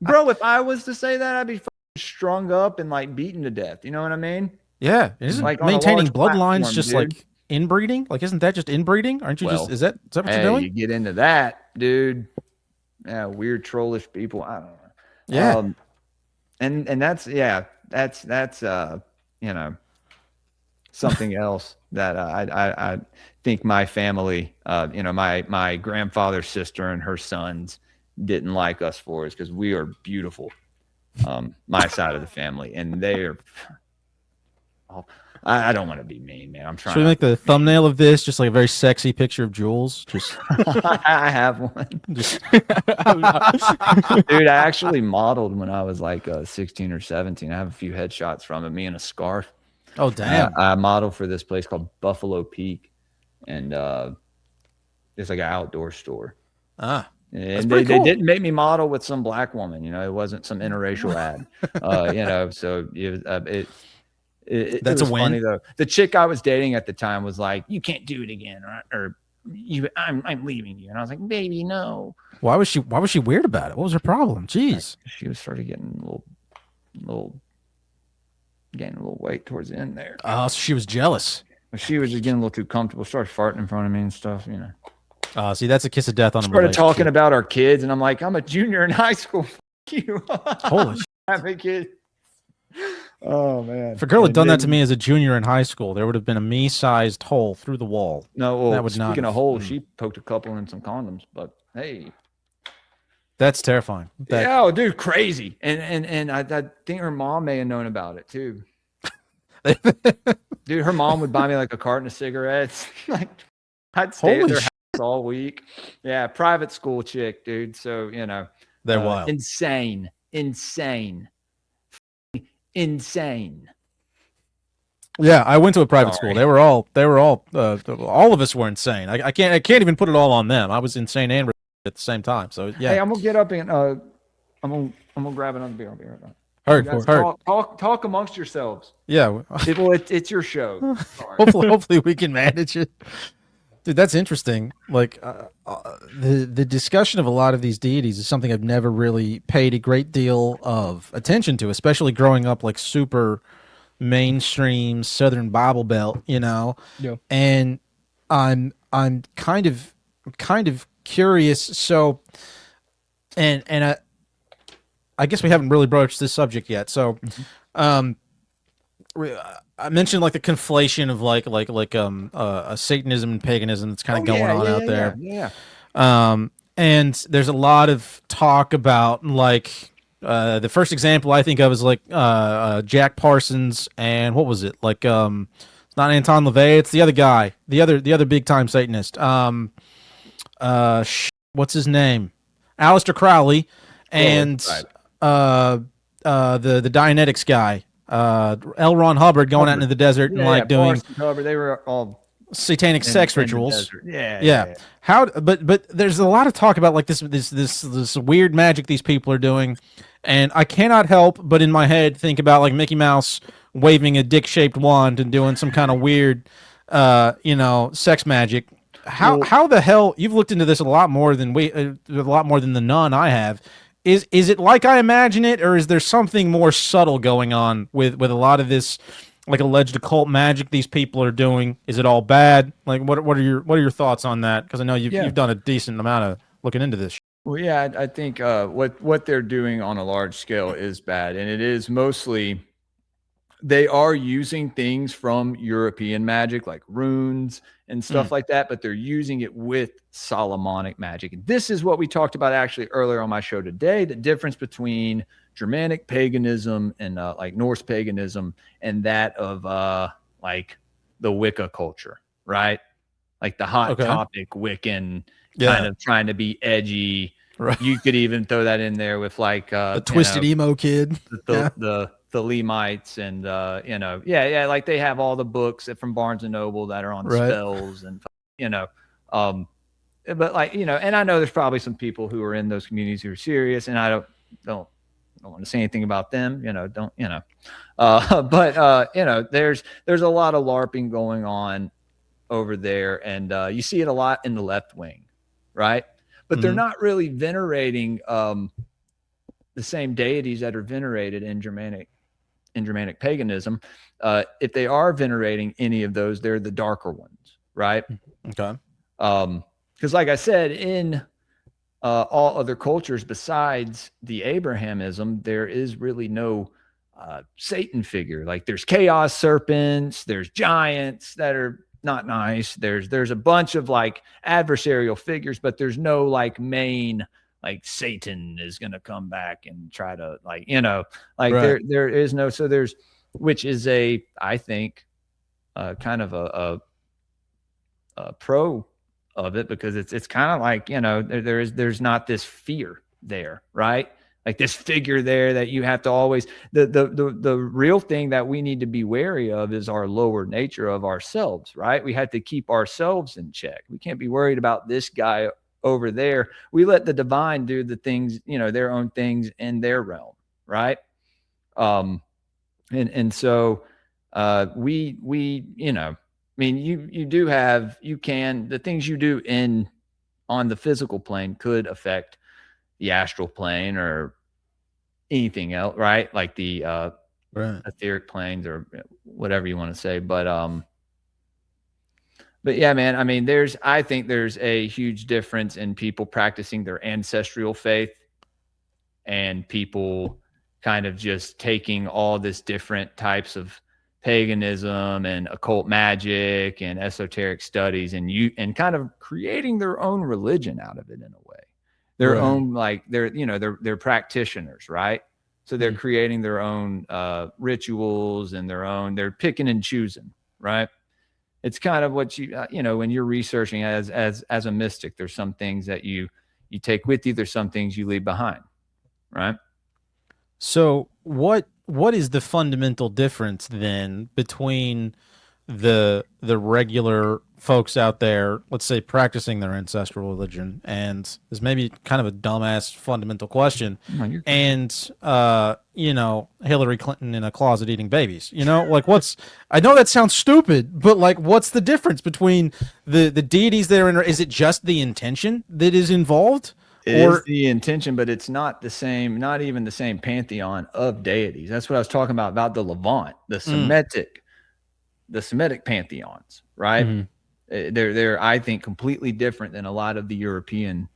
Bro, if I was to say that, I'd be strung up and like beaten to death. You know what I mean? Yeah. Isn't like maintaining bloodlines just like inbreeding? Like, isn't that just inbreeding? Aren't you is that what you're doing? You get into that, dude. Yeah, weird trollish people. I don't know. Yeah. And that's you know, something else that I think my family, you know, my grandfather's sister and her sons didn't like us for is because we are beautiful, my side of the family, and they are. I don't want to be mean, man. I'm trying. Should we make the thumbnail of this just like a very sexy picture of Jules? Just I have one. Dude, I actually modeled when I was like 16 or 17. I have a few headshots from it. Me in a scarf. Oh damn! I modeled for this place called Buffalo Peak, and it's like an outdoor store. And they didn't make me model with some black woman. You know, it wasn't some interracial ad. You know, so that's a win. Funny though. The chick I was dating at the time was like, "You can't do it again," or I'm leaving you. And I was like, "Baby, no." Why was she weird about it? What was her problem? Jeez. She was started getting gaining a little weight towards the end there. Oh, so she was jealous. She was just getting a little too comfortable. Started farting in front of me and stuff, you know. See, that's a kiss of death on a Started talking about our kids, and I'm like, I'm a junior in high school. Fuck you. Holy shit. I'm a kid. Oh man! If a girl had done that to me as a junior in high school, there would have been a me-sized hole through the wall. No, well, that would speaking of holes, she poked a couple in some condoms. But hey, that's terrifying. Yeah, dude, crazy. And I think her mom may have known about it too. Dude, her mom would buy me like a carton of cigarettes. Like I'd stay at their house all week. Yeah, private school chick, dude. So you know, they're wild, insane. Yeah, I went to a private school. They were all of us were insane. I can't even put it all on them. I was insane and at the same time. So yeah. Hey, I'm gonna get up and I'm gonna grab another beer. I'll be right back. Heard. Talk amongst yourselves. Yeah. It's your show. hopefully we can manage it. Dude, that's interesting. Like the discussion of a lot of these deities is something I've never really paid a great deal of attention to, especially growing up like super mainstream Southern Bible Belt, you know. Yeah. And I'm kind of curious. So, and I guess we haven't really broached this subject yet. So, I mentioned like the conflation of like Satanism and paganism that's kind of going on out there. Yeah. And there's a lot of talk about like the first example I think of is like Jack Parsons and what was it like it's not Anton LaVey, it's the other guy, the other big time Satanist, what's his name, Aleister Crowley, and the Dianetics guy, L. Ron Hubbard going out into the desert and like doing Hubbard, they were all satanic sex rituals. Yeah. How? But there's a lot of talk about like this weird magic these people are doing, and I cannot help but in my head think about like Mickey Mouse waving a dick-shaped wand and doing some kind of weird, sex magic. How the hell you've looked into this a lot more than the nun I have. Is it like I imagine it, or is there something more subtle going on with a lot of this? Like alleged occult magic these people are doing, is it all bad? Like, what are your thoughts on that? Because I know you've done a decent amount of looking into this. Well, yeah, I think what they're doing on a large scale is bad, and it is mostly they are using things from European magic like runes and stuff like that, but they're using it with Solomonic magic. And this is what we talked about actually earlier on my show today: the difference between Germanic paganism and like Norse paganism and that of like the Wicca culture, right? Like the hot topic Wiccan kind of trying to be edgy. Right. You could even throw that in there with like the twisted emo kid, the Lemites, and like they have all the books from Barnes and Noble that are on spells and but like and I know there's probably some people who are in those communities who are serious, and I don't want to say anything about them, but there's a lot of LARPing going on over there, and you see it a lot in the left wing, right? But they're not really venerating the same deities that are venerated in Germanic paganism. If they are venerating any of those, they're the darker ones, right? Okay. Because like I said, in all other cultures besides the Abrahamism, there is really no Satan figure. Like there's chaos serpents, there's giants that are not nice. There's a bunch of like adversarial figures, but there's no like main like Satan is going to come back and try to like, there is no, so there's, which is I think kind of a pro of it, because it's kind of like, there's not this fear there, right? Like this figure there that you have to always, the real thing that we need to be wary of is our lower nature of ourselves, right? We have to keep ourselves in check. We can't be worried about this guy over there. We let the divine do the things, their own things in their realm, right? And so we I mean, the things you do on the physical plane could affect the astral plane or anything else, right? Like the etheric planes or whatever you want to say. But yeah, man, I mean, I think there's a huge difference in people practicing their ancestral faith and people kind of just taking all this different types of paganism and occult magic and esoteric studies and kind of creating their own religion out of it in a way. Their own, like they're practitioners, right? So they're creating their own rituals and they're picking and choosing, right? It's kind of what when you're researching as a mystic, there's some things that you take with you. There's some things you leave behind, right? So what is the fundamental difference then between the regular folks out there, let's say practicing their ancestral religion, and this may be kind of a dumbass fundamental question, and Hillary Clinton in a closet eating babies? Like I know that sounds stupid, but like what's the difference between the deities that are in? Is it just the intention that is involved? It is the intention, but it's not the same, not even the same pantheon of deities. That's what I was talking about the Levant, the Semitic pantheons, right? Mm-hmm. They're, I think, completely different than a lot of the European,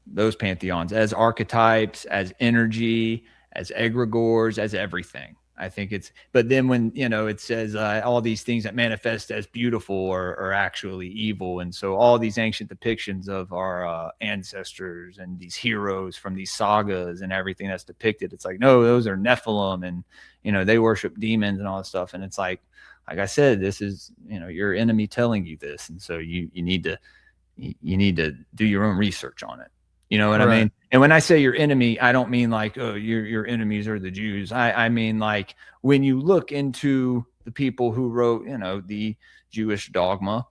those pantheons as archetypes, as energy, as egregores, as everything, I think it's, but then when, it says all these things that manifest as beautiful are actually evil. And so all these ancient depictions of our ancestors and these heroes from these sagas and everything that's depicted, it's like, no, those are Nephilim, and, they worship demons and all this stuff. And it's like I said, this is, your enemy telling you this. And so you need to do your own research on it. You know what I mean? And when I say your enemy, I don't mean like, oh, your enemies are the Jews. I mean, like, when you look into the people who wrote, the Jewish dogma,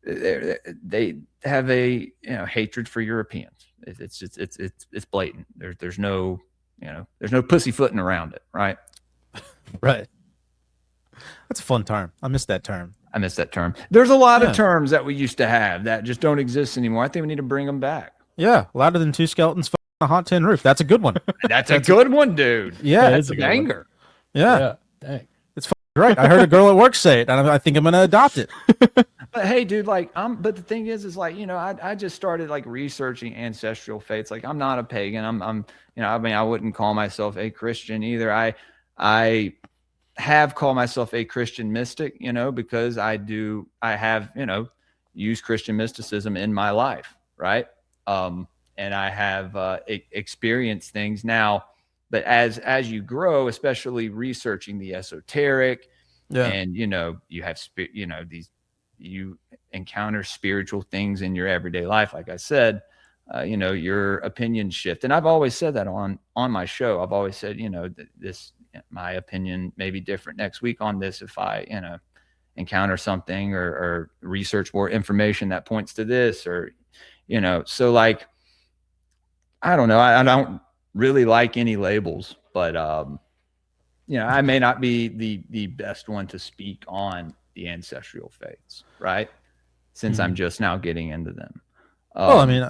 they have a hatred for Europeans. It's blatant. There's no pussyfooting around it, right? Right. That's a fun term. I miss that term. There's a lot of terms that we used to have that just don't exist anymore. I think we need to bring them back. Yeah, louder than two skeletons on a hot tin roof. That's a good one. That's a good one, dude. Yeah, that's a banger. Yeah, dang, it's great. I heard a girl at work say it, and I think I'm gonna adopt it. But hey, dude, like, but the thing is like, I just started like researching ancestral faiths. Like, I'm not a pagan. I wouldn't call myself a Christian either. I have called myself a Christian mystic, because I have, used Christian mysticism in my life, right? And I have experienced things now, but as you grow, especially researching the esoteric, and you have you encounter spiritual things in your everyday life. Like I said, your opinions shift, and I've always said that on my show. I've always said, my opinion may be different next week on this if I, encounter something or research more information that points to this, or so like, I don't know. I don't really like any labels, but, I may not be the best one to speak on the ancestral faiths, right? Since I'm just now getting into them. Well, I mean,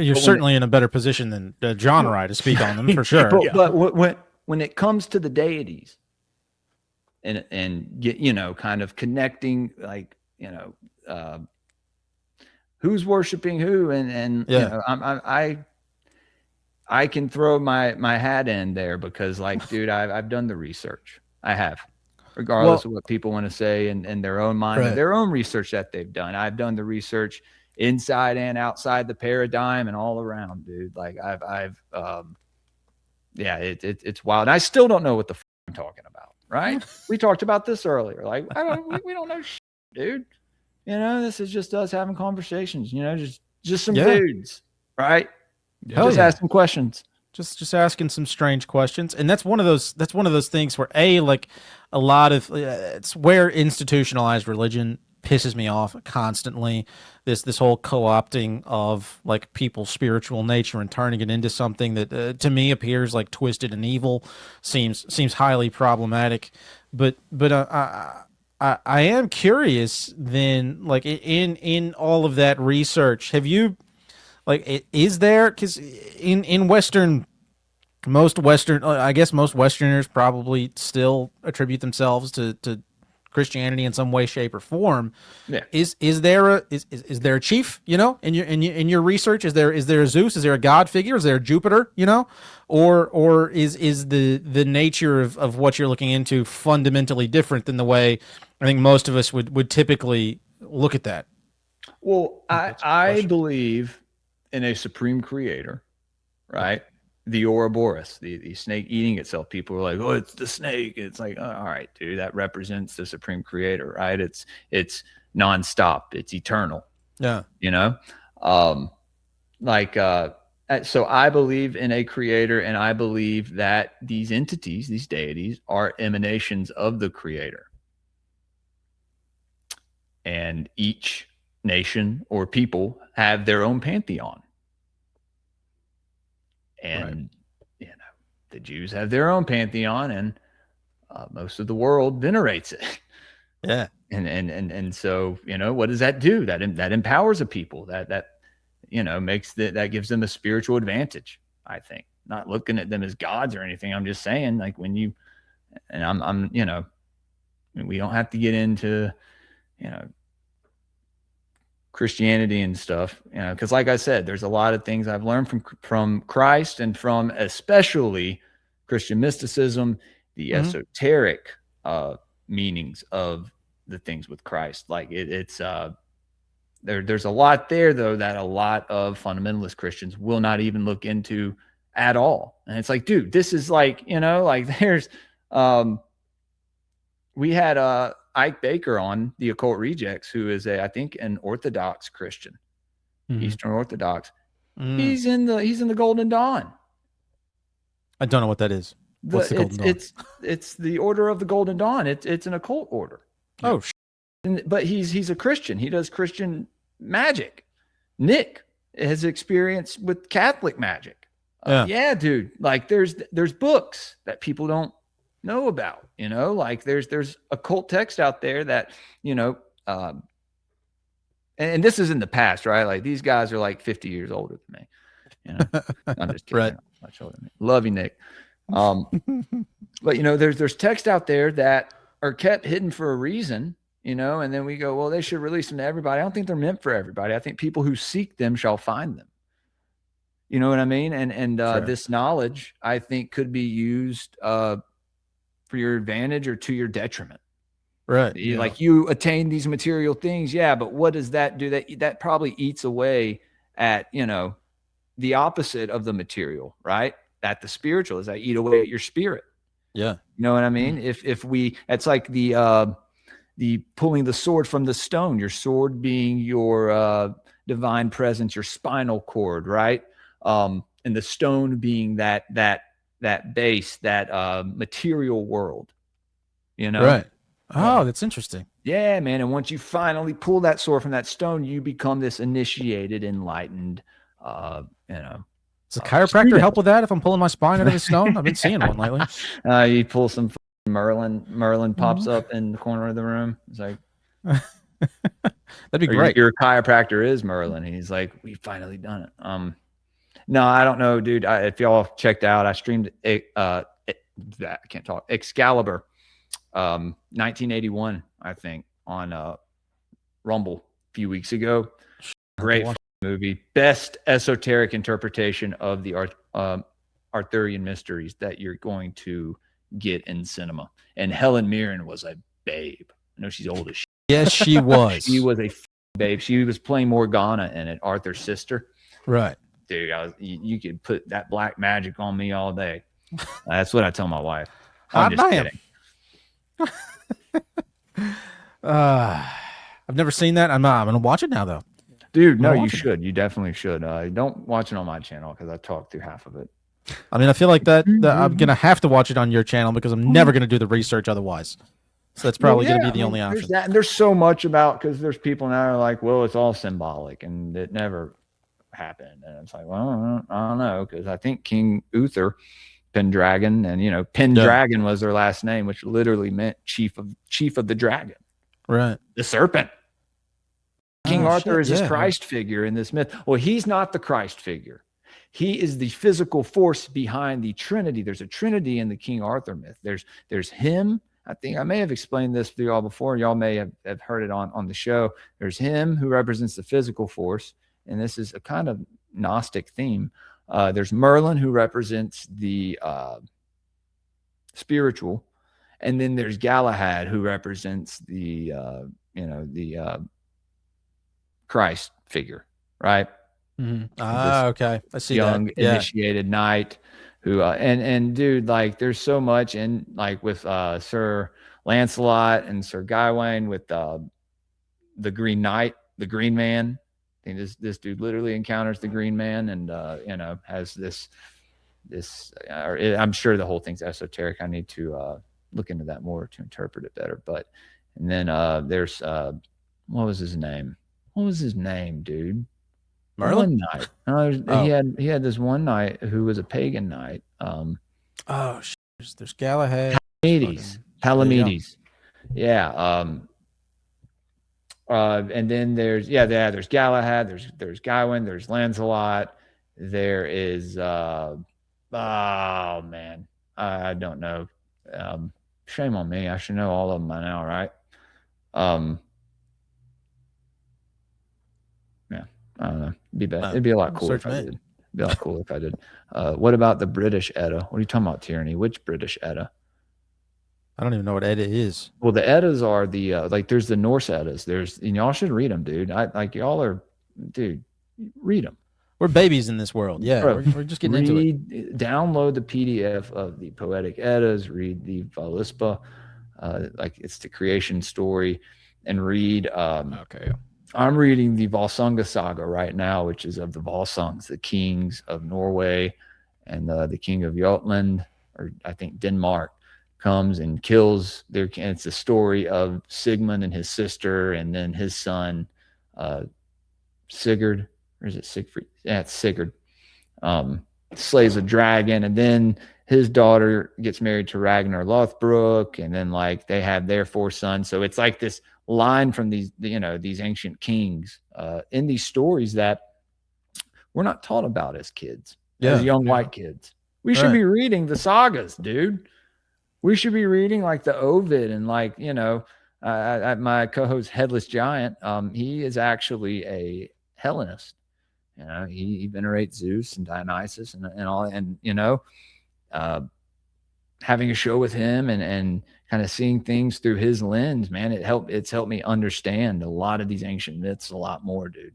you're certainly in a better position than John or I to speak on them for sure. But when it comes to the deities and get, kind of connecting, like, who's worshiping who, and I can throw my hat in there because, like, dude, I've done the research. I have, regardless of what people want to say in their own mind, their own research that they've done. I've done the research inside and outside the paradigm and all around, dude. Like, it's wild. And I still don't know what the I'm talking about. Right? We talked about this earlier. Like, we don't know shit, dude. This is just us having conversations, just some dudes, right? Just asking questions. Just asking some strange questions. And that's one of those things where like a lot of it's where institutionalized religion pisses me off constantly. This whole co-opting of like people's spiritual nature and turning it into something that to me appears like twisted and evil seems highly problematic. But I am curious then, like, in all of that research, have you, like, is there, because in Western, I guess most Westerners probably still attribute themselves to Christianity in some way, shape, or form. Yeah. Is there a chief, in your research? Is there a Zeus? Is there a god figure? Is there a Jupiter, or is the nature of what you're looking into fundamentally different than the way I think most of us would typically look at that? Well, I believe in a supreme creator, right? The Ouroboros, the snake eating itself. People are like, oh, it's the snake. It's like, oh, all right, dude, that represents the supreme creator, right? It's nonstop. It's eternal. Yeah. So I believe in a creator, and I believe that these entities, these deities, are emanations of the creator. And each nation or people have their own pantheon. And, the Jews have their own pantheon, and most of the world venerates it. Yeah. And so, what does that do? That empowers a people, that makes that gives them a spiritual advantage, I think. Not looking at them as gods or anything. I'm just saying, like, when you, and I'm we don't have to get into, Christianity and stuff, because like I said, there's a lot of things I've learned from Christ and from especially Christian mysticism the esoteric meanings of the things with Christ. Like it's there's a lot there though that a lot of fundamentalist Christians will not even look into at all. And it's like, dude, this is like, like there's we had Ike Baker on the Occult Rejects, who is I think an Orthodox Christian, Eastern Orthodox. He's in the Golden Dawn. I don't know what that is. What's the Golden Dawn? It's the Order of the Golden Dawn. It's an occult order. Oh, but he's a Christian. He does Christian magic. Nick has experience with Catholic magic. Yeah, dude. Like there's books that people don't know about. Like there's occult text out there that and this is in the past, right? Like these guys are like 50 years older than me. I'm just kidding. Right. Much older than me. Love you, Nick. But there's text out there that are kept hidden for a reason, and then we go, well, they should release them to everybody. I don't think they're meant for everybody. I think people who seek them shall find them. You know what I mean? And sure. This knowledge, I think, could be used for your advantage or to your detriment. Right. Like you attain these material things. Yeah. But what does that do? That probably eats away at, the opposite of the material, right? That the spiritual is that eat away at your spirit. Yeah. You know what I mean? It's like the pulling the sword from the stone, your sword being your divine presence, your spinal cord, right? And the stone being that base, that material world, Right. Oh, that's interesting. Yeah, man. And once you finally pull that sword from that stone, you become this initiated, enlightened, Does a chiropractor help with that if I'm pulling my spine out of a stone? I've been seeing one lately. You pull some Merlin pops up in the corner of the room. It's like, that'd be great. Your chiropractor is Merlin. He's like, we finally done it. No, I don't know, dude. If y'all checked out, I streamed I can't talk. Excalibur, 1981, I think, on Rumble a few weeks ago. Great movie. Best esoteric interpretation of the Arthurian mysteries that you're going to get in cinema. And Helen Mirren was a babe. I know she's old as shit. Yes, she was. She was a babe. She was playing Morgana in it, Arthur's sister. Right. Dude, you could put that black magic on me all day. That's what I tell my wife. I'm just kidding. I've never seen that. I'm going to watch it now, though. Dude, no, you should. You definitely should. Don't watch it on my channel because I talked through half of it. I mean, I feel like that I'm going to have to watch it on your channel because I'm never going to do the research otherwise. So that's probably going to be the only option. And there's so much about, because there's people now who are like, well, it's all symbolic and it never happened. And it's like, well, I don't know, because I think King Uther, Pendragon, and Pendragon was their last name, which literally meant chief of the dragon. Right. The serpent. King Arthur is this Christ figure in this myth. Well, he's not the Christ figure. He is the physical force behind the Trinity. There's a Trinity in the King Arthur myth. There's him. I think I may have explained this to y'all before. Y'all may have heard it on the show. There's him who represents the physical force. And this is a kind of Gnostic theme. There's Merlin who represents the spiritual. And then there's Galahad who represents the Christ figure, right? Mm-hmm. Okay. I see young that. Yeah. Initiated knight who and dude, like there's so much, and like with Sir Lancelot and Sir Gawain with the Green Knight, the Green Man. I think this dude literally encounters the Green Man and has this I'm sure the whole thing's esoteric. I need to look into that more to interpret it better. But and then there's what was his name? What was his name, dude? Merlin Knight. He had this one knight who was a pagan knight. There's Galahad. Palamedes. Yeah. And then there's Galahad, there's Gawain, there's Lancelot, there is oh man, I don't know. Shame on me. I should know all of them by now, right? Yeah, I don't know. It'd be a lot cooler if I did. It'd be a lot cooler if I did. What about the British Edda? What are you talking about, tyranny? Which British Edda? I don't even know what Edda is. Well, the Eddas are the like. There's the Norse Eddas. And y'all should read them, dude. Y'all are, dude. Read them. We're babies in this world. Yeah, Bro, we're just getting into it. Download the PDF of the Poetic Eddas. Read the Valispa, like it's the creation story, and read. Okay. I'm reading the Volsunga saga right now, which is of the Volsungs, the kings of Norway, and the king of Jutland, or I think Denmark, comes and kills their. And it's the story of Sigmund and his sister, and then his son, Sigurd. Or is it Siegfried? Yeah, it's Sigurd. Slays a dragon, and then his daughter gets married to Ragnar Lothbrok, and then like they have their 4 sons. So it's like this line from these ancient kings in these stories that we're not taught about as kids, as young white kids. We should be reading the sagas, dude. We should be reading like the Ovid and like, my co-host Headless Giant. He is actually a Hellenist. He venerates Zeus and Dionysus and all, and having a show with him and kind of seeing things through his lens, man, it's helped me understand a lot of these ancient myths a lot more, dude.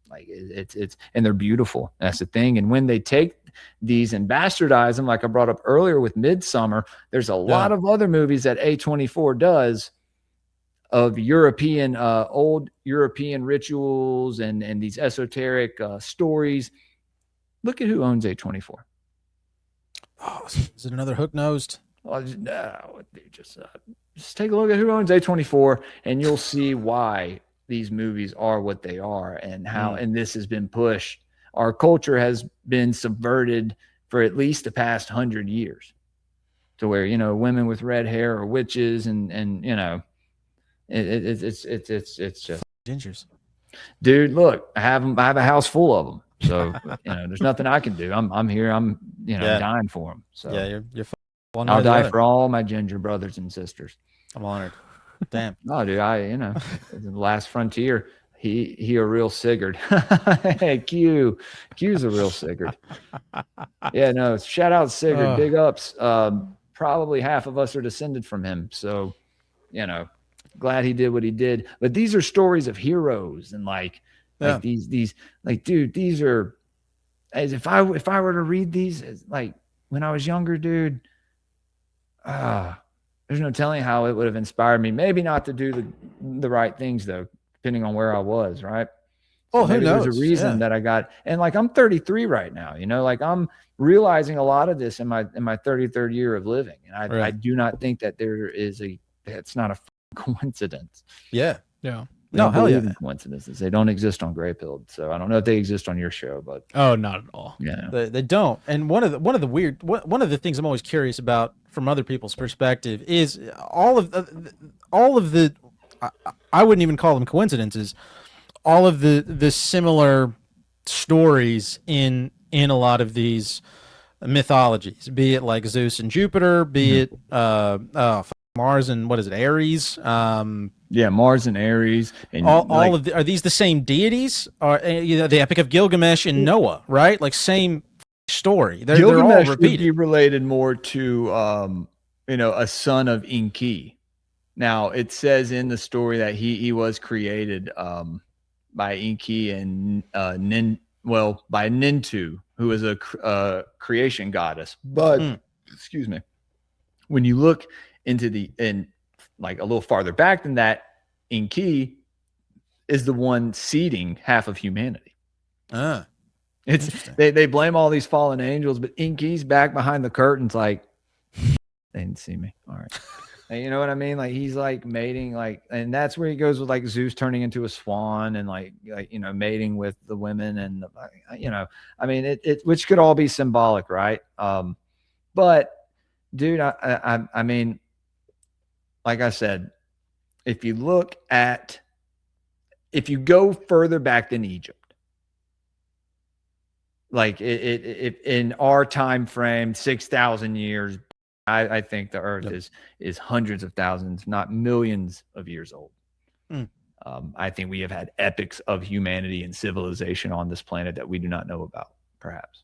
Like it's and they're beautiful. That's the thing. And when they take these and bastardize them, like I brought up earlier with Midsummer, there's a lot of other movies that A24 does of European, old European rituals and these esoteric stories. Look at who owns A24. Oh, is it another hook-nosed? Oh, no, just take a look at who owns A24, and you'll see why these movies are what they are, and how, and this has been pushed. Our culture has been subverted for at least the past 100 years, to where women with red hair are witches, and it's just gingers, dude. Look, I have a house full of them, so there's nothing I can do. I'm here. I'm dying for them. So you're I'll die for all my ginger brothers and sisters. I'm honored. Damn. No, dude, the last frontier. He a real Sigurd. Hey, Q's a real Sigurd. Yeah, no, shout out Sigurd. Big ups. Probably half of us are descended from him. So, glad he did what he did. But these are stories of heroes, and like these like, dude, these are, as if I were to read these like when I was younger, dude, there's no telling how it would have inspired me. Maybe not to do the right things though, depending on where I was, right? Oh, who knows? There's a reason that I got, and like I'm 33 right now, like I'm realizing a lot of this in my 33rd year of living, and I do not think that it's not a coincidence. Yeah. No, hell yeah. Coincidences. They don't exist on Greypilled, so I don't know if they exist on your show, but not at all. Yeah, they don't. And one of the things I'm always curious about from other people's perspective is all of the I wouldn't even call them coincidences. All of the similar stories in a lot of these mythologies, be it like Zeus and Jupiter, be it Mars and what is it, Ares? Mars and Ares, and all of are these the same deities? Or the Epic of Gilgamesh and Noah, right? Like same story. They're all repeated. Would be related more to a son of Enki. Now it says in the story that he was created by Enki and by Nintu, who is a creation goddess. But excuse me, when you look into like a little farther back than that, Enki is the one seeding half of humanity. It's they blame all these fallen angels, but Enki's back behind the curtains, like they didn't see me. All right. And you know what I mean? Like he's like mating, like, and that's where he goes with like Zeus turning into a swan and like mating with the women, and I mean it which could all be symbolic, right? But dude, I mean, like I said, if you go further back than Egypt, like it in our time frame, 6,000 years, I think the earth is hundreds of thousands, not millions of years old. I think we have had epics of humanity and civilization on this planet that we do not know about, perhaps.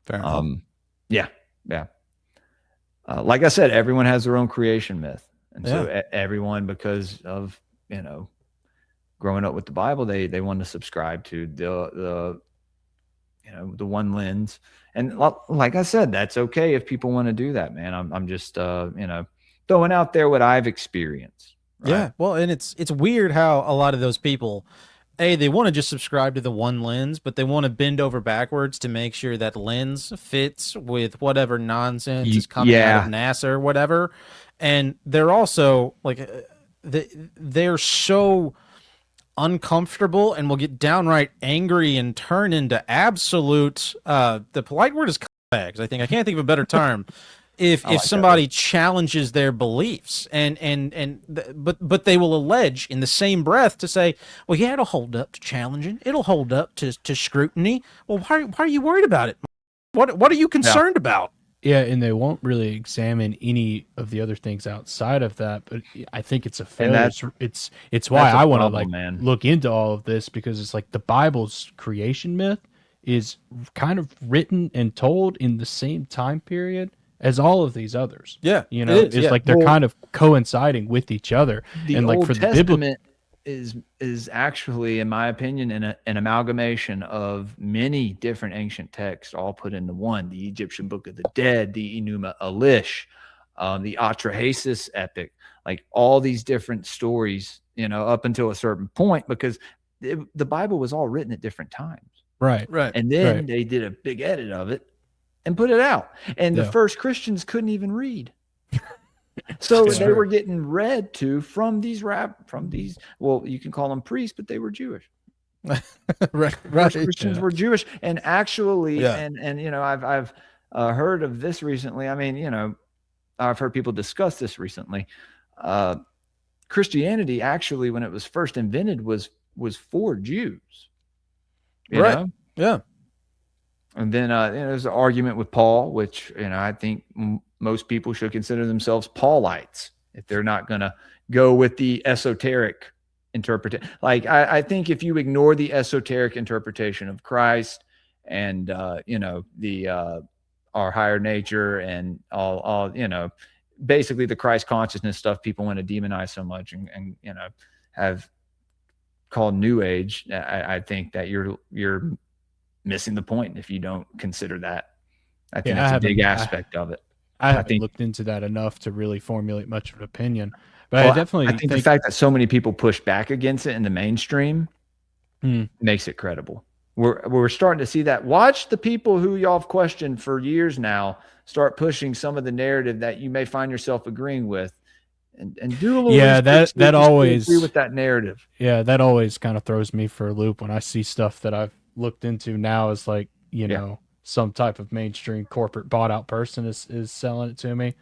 Fair enough. Yeah. like I said, everyone has their own creation myth. And Yeah. so everyone, because of, growing up with the Bible, they want to subscribe to the one lens. And like I said, that's okay if people want to do that, man. I'm just, throwing out there what I've experienced. Right? Yeah. Well, and it's weird how a lot of those people, they want to just subscribe to the one lens, but they want to bend over backwards to make sure that lens fits with whatever nonsense is coming out of NASA or whatever. And they're also like, they're so uncomfortable and will get downright angry and turn into absolute, the polite word is bags. I can't think of a better term. If somebody challenges their beliefs but they will allege in the same breath to say, well, yeah, it'll hold up to challenging. It'll hold up to scrutiny. Well, why are you worried about it? What are you concerned about? Yeah, and they won't really examine any of the other things outside of that. But I think it's a failure. It's why I want to look into all of this, because it's like the Bible's creation myth is kind of written and told in the same time period as all of these others. Yeah, it's like they're kind of coinciding with each other. The and like Old for the Testament is actually, in my opinion, an amalgamation of many different ancient texts all put into one. The Egyptian Book of the Dead, the Enuma Elish, the Atrahasis epic, like all these different stories, up until a certain point, because the Bible was all written at different times. Right. And then they did a big edit of it and put it out. And the first Christians couldn't even read. So they were getting read to from these, well, you can call them priests, but they were Jewish. Right. Christians were Jewish. And actually, I've heard of this recently. I mean, I've heard people discuss this recently. Christianity actually, when it was first invented, was for Jews. You know? Yeah. And then there's an argument with Paul, which I think most people should consider themselves Paulites if they're not going to go with the esoteric interpretation. Like I think if you ignore the esoteric interpretation of Christ and the our higher nature and all basically the Christ consciousness stuff people want to demonize so much and have called New Age, I think that you're missing the point if you don't consider that. I think that's a big aspect of it. I haven't looked into that enough to really formulate much of an opinion, but I think the fact that so many people push back against it in the mainstream makes it credible. We're starting to see that. Watch the people who y'all have questioned for years now start pushing some of the narrative that you may find yourself agreeing with, and do a little that always agree with that narrative. Yeah, that always kind of throws me for a loop when I see stuff that I've looked into now as like some type of mainstream corporate bought out person is selling it to me.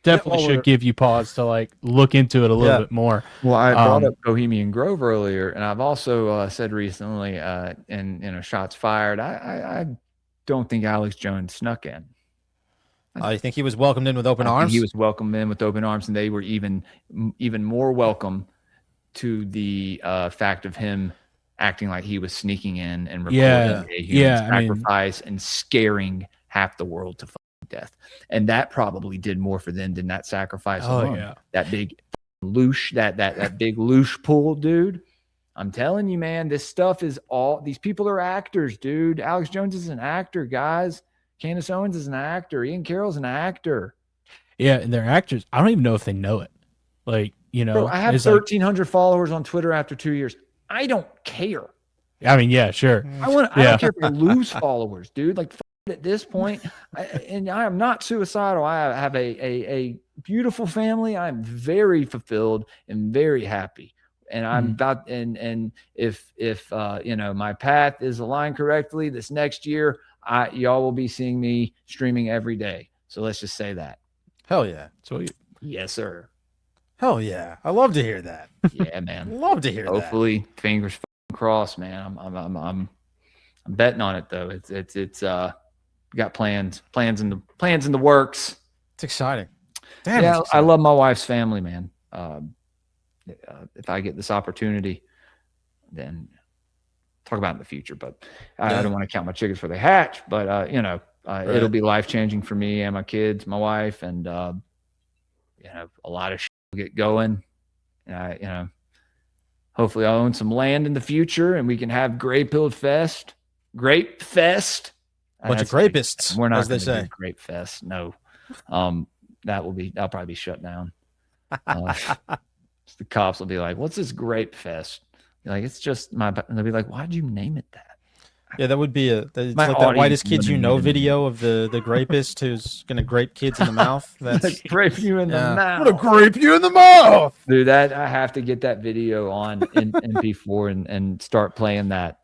Definitely should give you pause to like look into it a little bit more. Well, I brought up Bohemian Grove earlier, and I've also said recently, and shots fired. I don't think Alex Jones snuck in. I think he was welcomed in with open arms. He was welcomed in with open arms, and they were even more welcome to the fact of him acting like he was sneaking in and recording a human sacrifice and scaring half the world to death. And that probably did more for them than that sacrifice alone. Yeah. That big Loosh, that big Loosh pool, dude. I'm telling you, man, this stuff is all, these people are actors, dude. Alex Jones is an actor, guys. Candace Owens is an actor. Ian Carroll's an actor. Yeah, and they're actors. I don't even know if they know it. Like, Bro, I have 1,300 followers on Twitter after 2 years. I don't care. I mean, yeah, sure. I don't care if I lose followers, dude. Like at this point, and I am not suicidal. I have a beautiful family. I'm very fulfilled and very happy. And I'm about, and if my path is aligned correctly, this next year, y'all will be seeing me streaming every day. So let's just say that. Hell yeah. Sweet. Yes, sir. Hell yeah. I love to hear that. Yeah, man. Love to hear Hopefully, fingers crossed, man. I'm betting on it though. It's got plans in the works. It's exciting. Damn. Yeah, I love my wife's family, man. If I get this opportunity, then talk about it in the future. But I don't want to count my chickens before they hatch. But It'll be life-changing for me and my kids, my wife, and a lot of shit will get going. And hopefully I'll own some land in the future and we can have Greypilled Fest. Grape Fest. Bunch of grapists, We're not as they say. Grape Fest. No. That'll probably be shut down. The cops will be like, "What's this Grape Fest?" You're like, it's just and they'll be like, "Why'd you name it that?" Yeah, that would be it's like that whitest kids you know video of the grapist who's gonna grape kids in the mouth. That's grape you in the mouth. I'm gonna grape you in the mouth, dude. That I have to get that video on in MP4 and start playing that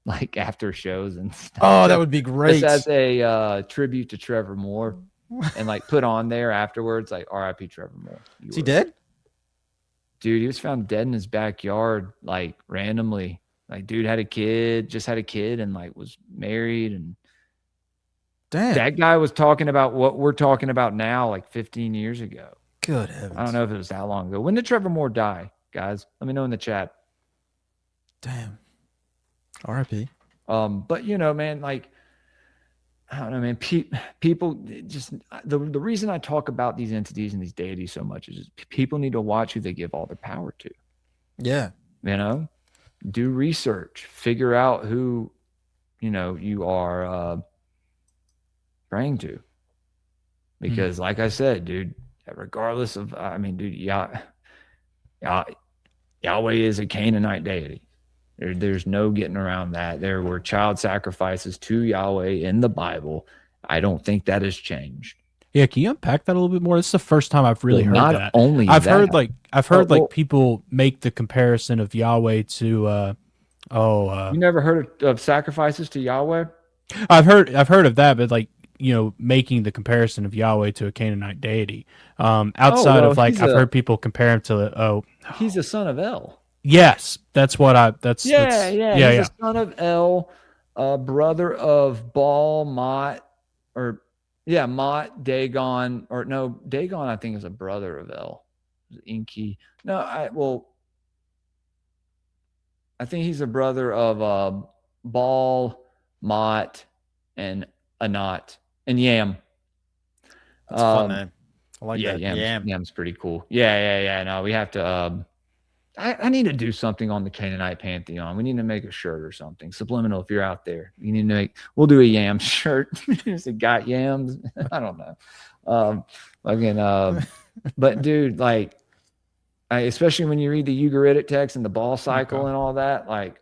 like after shows and stuff. Oh, that would be great. Just as a tribute to Trevor Moore, and like put on there afterwards, like R.I.P. Trevor Moore. Is he dead? Dude, he was found dead in his backyard, like randomly. Like, dude had a kid, and like was married, and damn, that guy was talking about what we're talking about now, like 15 years ago. Good heavens. I don't know if it was that long ago. When did Trevor Moore die, guys? Let me know in the chat. Damn. R.I.P. But man, like, I don't know, man. People just the reason I talk about these entities and these deities so much is just people need to watch who they give all their power to. Yeah. Do research, figure out who, you are praying to. Because like I said, dude, regardless of, Yahweh is a Canaanite deity. There's no getting around that. There were child sacrifices to Yahweh in the Bible. I don't think that has changed. Yeah, can you unpack that a little bit more? This is the first time I've really heard that. Not only I've that. heard people make the comparison of Yahweh to you never heard of sacrifices to Yahweh? I've heard of that, but making the comparison of Yahweh to a Canaanite deity. Outside of I've heard people compare him to he's a son of El. Yes, that's what He's a son of El, brother of Baal, Mott, Mott, Dagon, Dagon I think is a brother of El. Inky. No, I think he's a brother of Baal, Mott, and Anat, and Yam. That's a fun name. I like that. Yam's pretty cool. Yeah. No, we have to. I need to do something on the Canaanite pantheon. We need to make a shirt or something. Subliminal, if you're out there, you need to we'll do a yam shirt. Is it got yams? I don't know. But dude, like, especially when you read the Ugaritic text and the ball cycle and all that, like,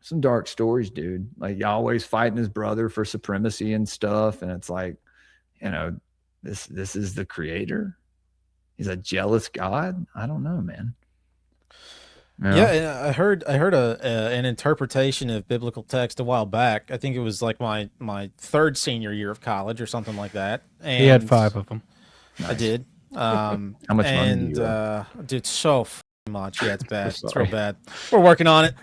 some dark stories, dude. Like, Yahweh's fighting his brother for supremacy and stuff, and it's like, this is the creator. He's a jealous God. I don't know, man. Yeah, I heard an interpretation of biblical text a while back. I think it was like my third senior year of college or something like that. And he had 5 of them. I did. How much money do you dude, so much. Yeah, it's bad. It's real bad. We're working on it.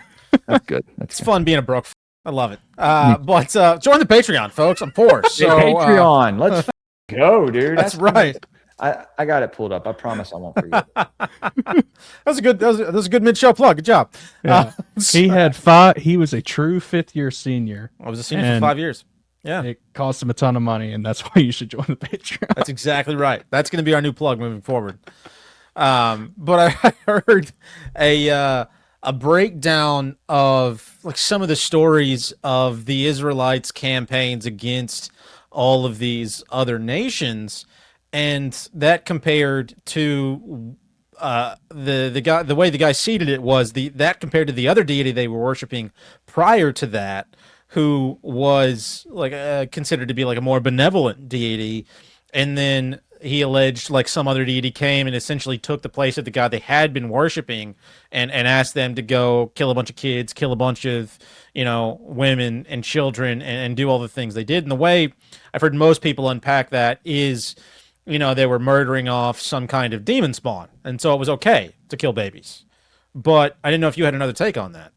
That's good. It's fun being a broke. I love it. But join the Patreon, folks. I'm poor. So Patreon. Let's go, dude. That's right. I got it pulled up. I promise I won't forget. That was a good mid-show plug. Good job. Yeah. He had 5. He was a true 5th-year senior. I was a senior for 5 years. Yeah, it cost him a ton of money, and that's why you should join the Patreon. That's exactly right. That's going to be our new plug moving forward. But I heard a breakdown of like some of the stories of the Israelites' campaigns against all of these other nations. And that compared to the way the guy seated it was that compared to the other deity they were worshiping prior to that, who was like considered to be like a more benevolent deity, and then he alleged like some other deity came and essentially took the place of the god they had been worshiping, and asked them to go kill a bunch of kids, kill a bunch of women and children, and do all the things they did. And the way I've heard most people unpack that is, they were murdering off some kind of demon spawn, and so it was okay to kill babies. But I didn't know if you had another take on that.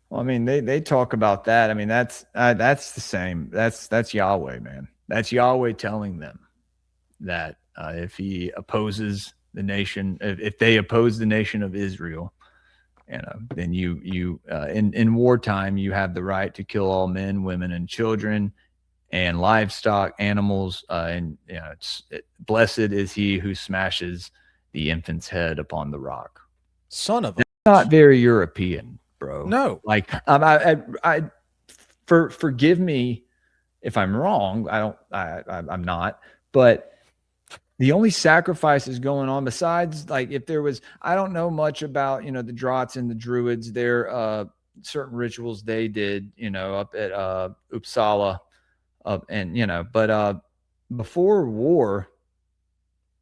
Well, I mean, they talk about that. I mean, that's the same. That's Yahweh, man. That's Yahweh telling them that if he opposes the nation, if they oppose the nation of Israel, then you in wartime you have the right to kill all men, women, and children, and livestock, animals, and blessed is he who smashes the infant's head upon the rock. Son of a. Not very European, bro. No. Like, forgive me if I'm wrong. I'm not. But the only sacrifices going on, besides like if there was, I don't know much about the Drots and the Druids. Their certain rituals they did, up at Uppsala, but before war,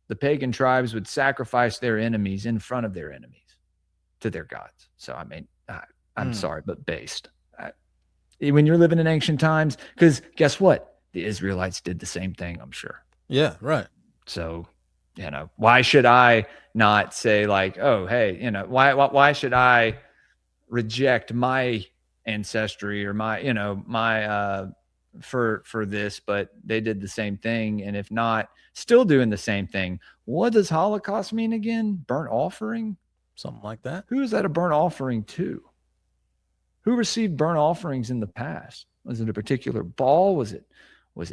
the pagan tribes would sacrifice their enemies in front of their enemies to their gods. So, I mean, I'm sorry, but based. When you're living in ancient times, because guess what? The Israelites did the same thing, I'm sure. Yeah, right. So, why should I not say like, oh, hey, why should I reject my ancestry or my for this, but they did the same thing, and if not, still doing the same thing. What does Holocaust mean again? Burnt offering? Something like that. Who is that a burnt offering to? Who received burnt offerings in the past? Was it a particular Baal? Was it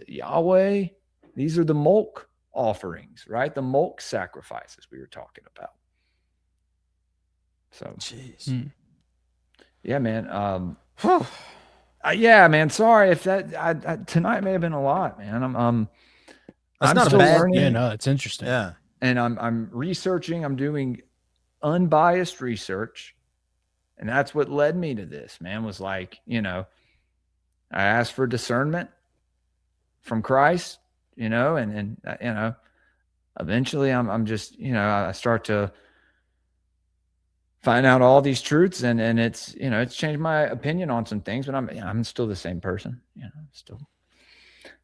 Yahweh? These are the Moloch offerings, right? The Moloch sacrifices we were talking about. So, jeez. Yeah, man. Yeah, man. Sorry if that tonight may have been a lot, man. That's I'm not still bad. learning. Yeah, no, it's interesting. Yeah, and I'm researching. I'm doing unbiased research, and that's what led me to this. Man, was like, I asked for discernment from Christ, and eventually I'm just, I start to find out all these truths, and it's it's changed my opinion on some things, but I'm still the same person, still.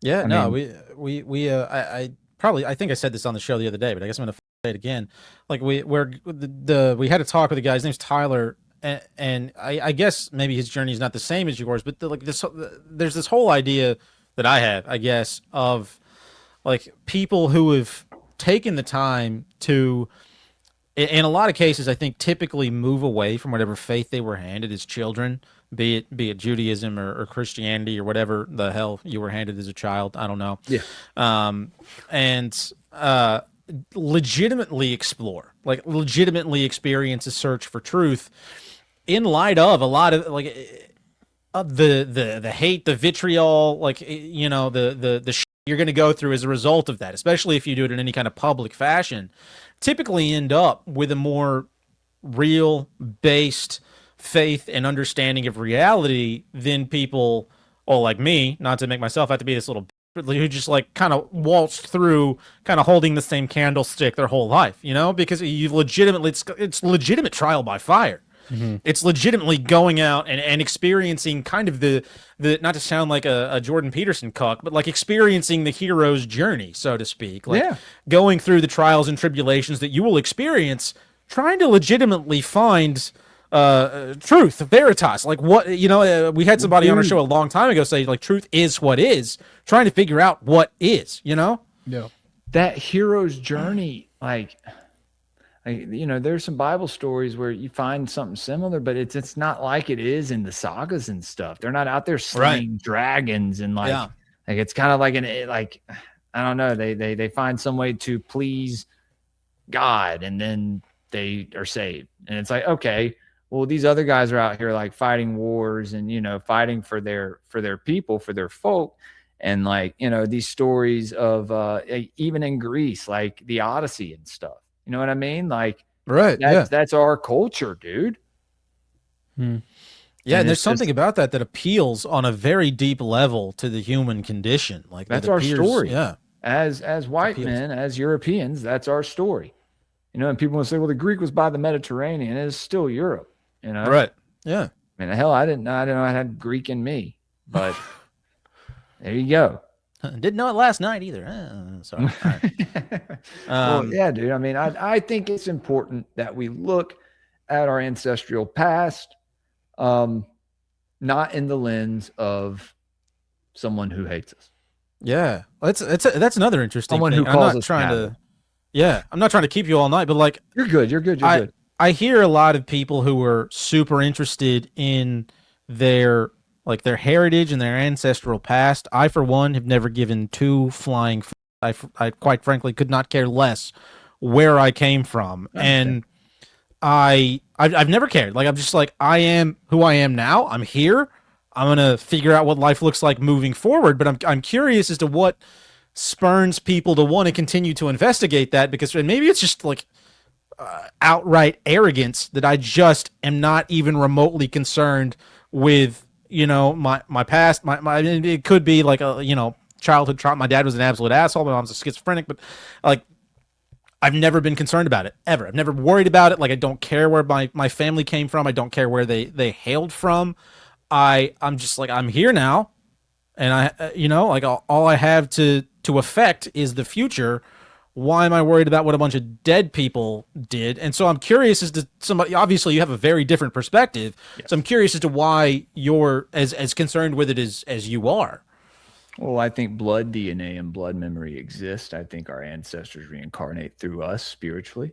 Yeah, I think I said this on the show the other day, but I guess I'm gonna say it again. Like we had a talk with a guy. His name's Tyler, and I guess maybe his journey is not the same as yours, but there's this whole idea that I have, I guess, of like people who have taken the time to, in a lot of cases, I think typically move away from whatever faith they were handed as children, be it Judaism or Christianity or whatever the hell you were handed as a child. I don't know. Yeah. And legitimately explore, like legitimately experience a search for truth in light of a lot of like the hate, the vitriol, like the shit you're going to go through as a result of that, especially if you do it in any kind of public fashion, typically end up with a more real based faith and understanding of reality than people, like me, not to make myself have to be this little who just like kind of waltzed through kind of holding the same candlestick their whole life, because you legitimately, it's legitimate trial by fire. Mm-hmm. It's legitimately going out and experiencing kind of the not to sound like a Jordan Peterson cuck, but like experiencing the hero's journey, so to speak. Like going through the trials and tribulations that you will experience, trying to legitimately find truth, Veritas. Like what, we had somebody on our show a long time ago say like truth is what is, trying to figure out what is, Yeah. That hero's journey, like, there's some Bible stories where you find something similar, but it's not like it is in the sagas and stuff. They're not out there slaying dragons and like it's kind of like I don't know. They find some way to please God and then they are saved. And it's like, okay, well, these other guys are out here like fighting wars and, fighting for their people, for their folk. And like, these stories of even in Greece, like the Odyssey and stuff. You know what I mean? Like, that's our culture, dude. Yeah, and there's something about that appeals on a very deep level to the human condition. Like that's our story. Yeah, as white men, as Europeans, that's our story. And people will say, "Well, the Greek was by the Mediterranean. It is still Europe." Right? Yeah. I mean, hell, I didn't know I had Greek in me, but there you go. Didn't know it last night either. Sorry. Right. Well, yeah, dude. I mean, I think it's important that we look at our ancestral past, not in the lens of someone who hates us. Yeah, that's another interesting someone thing. Who calls I'm not us trying to. Yeah, I'm not trying to keep you all night, but like you're good. You're good. I hear a lot of people who are super interested in their like their heritage and their ancestral past. I, for one, have never given two flying. I quite frankly could not care less where I came from, and I've never cared. Like I'm just like I am who I am now. I'm here. I'm gonna figure out what life looks like moving forward. But I'm curious as to what spurns people to want to continue to investigate that, because maybe it's just like outright arrogance that I just am not even remotely concerned with, my past. It could be like a, childhood trauma. My dad was an absolute asshole. My mom's a schizophrenic, but like I've never been concerned about it ever. I've never worried about it. Like I don't care where my family came from. I don't care where they hailed from. I'm just like, I'm here now. And like all I have to affect is the future. Why am I worried about what a bunch of dead people did? And so I'm curious as to somebody, obviously you have a very different perspective. Yes. So I'm curious as to why you're as concerned with it as you are. Well, I think blood DNA and blood memory exist. I think our ancestors reincarnate through us spiritually.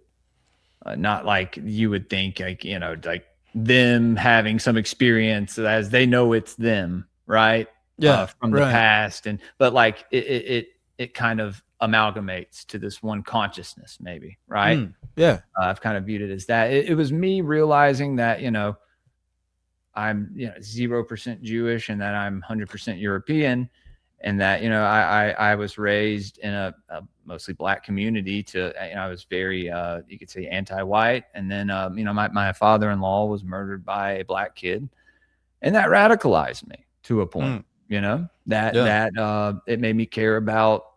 Not like you would think, like, like them having some experience as they know it's them, right? Yeah, from the past. But like it kind of amalgamates to this one consciousness, maybe, right? Yeah. I've kind of viewed it as that. It was me realizing that, I'm 0% Jewish and that I'm 100% European, and that I was raised in a mostly black community. I was very you could say anti-white, and then my father-in-law was murdered by a black kid, and that radicalized me to a point. That it made me care about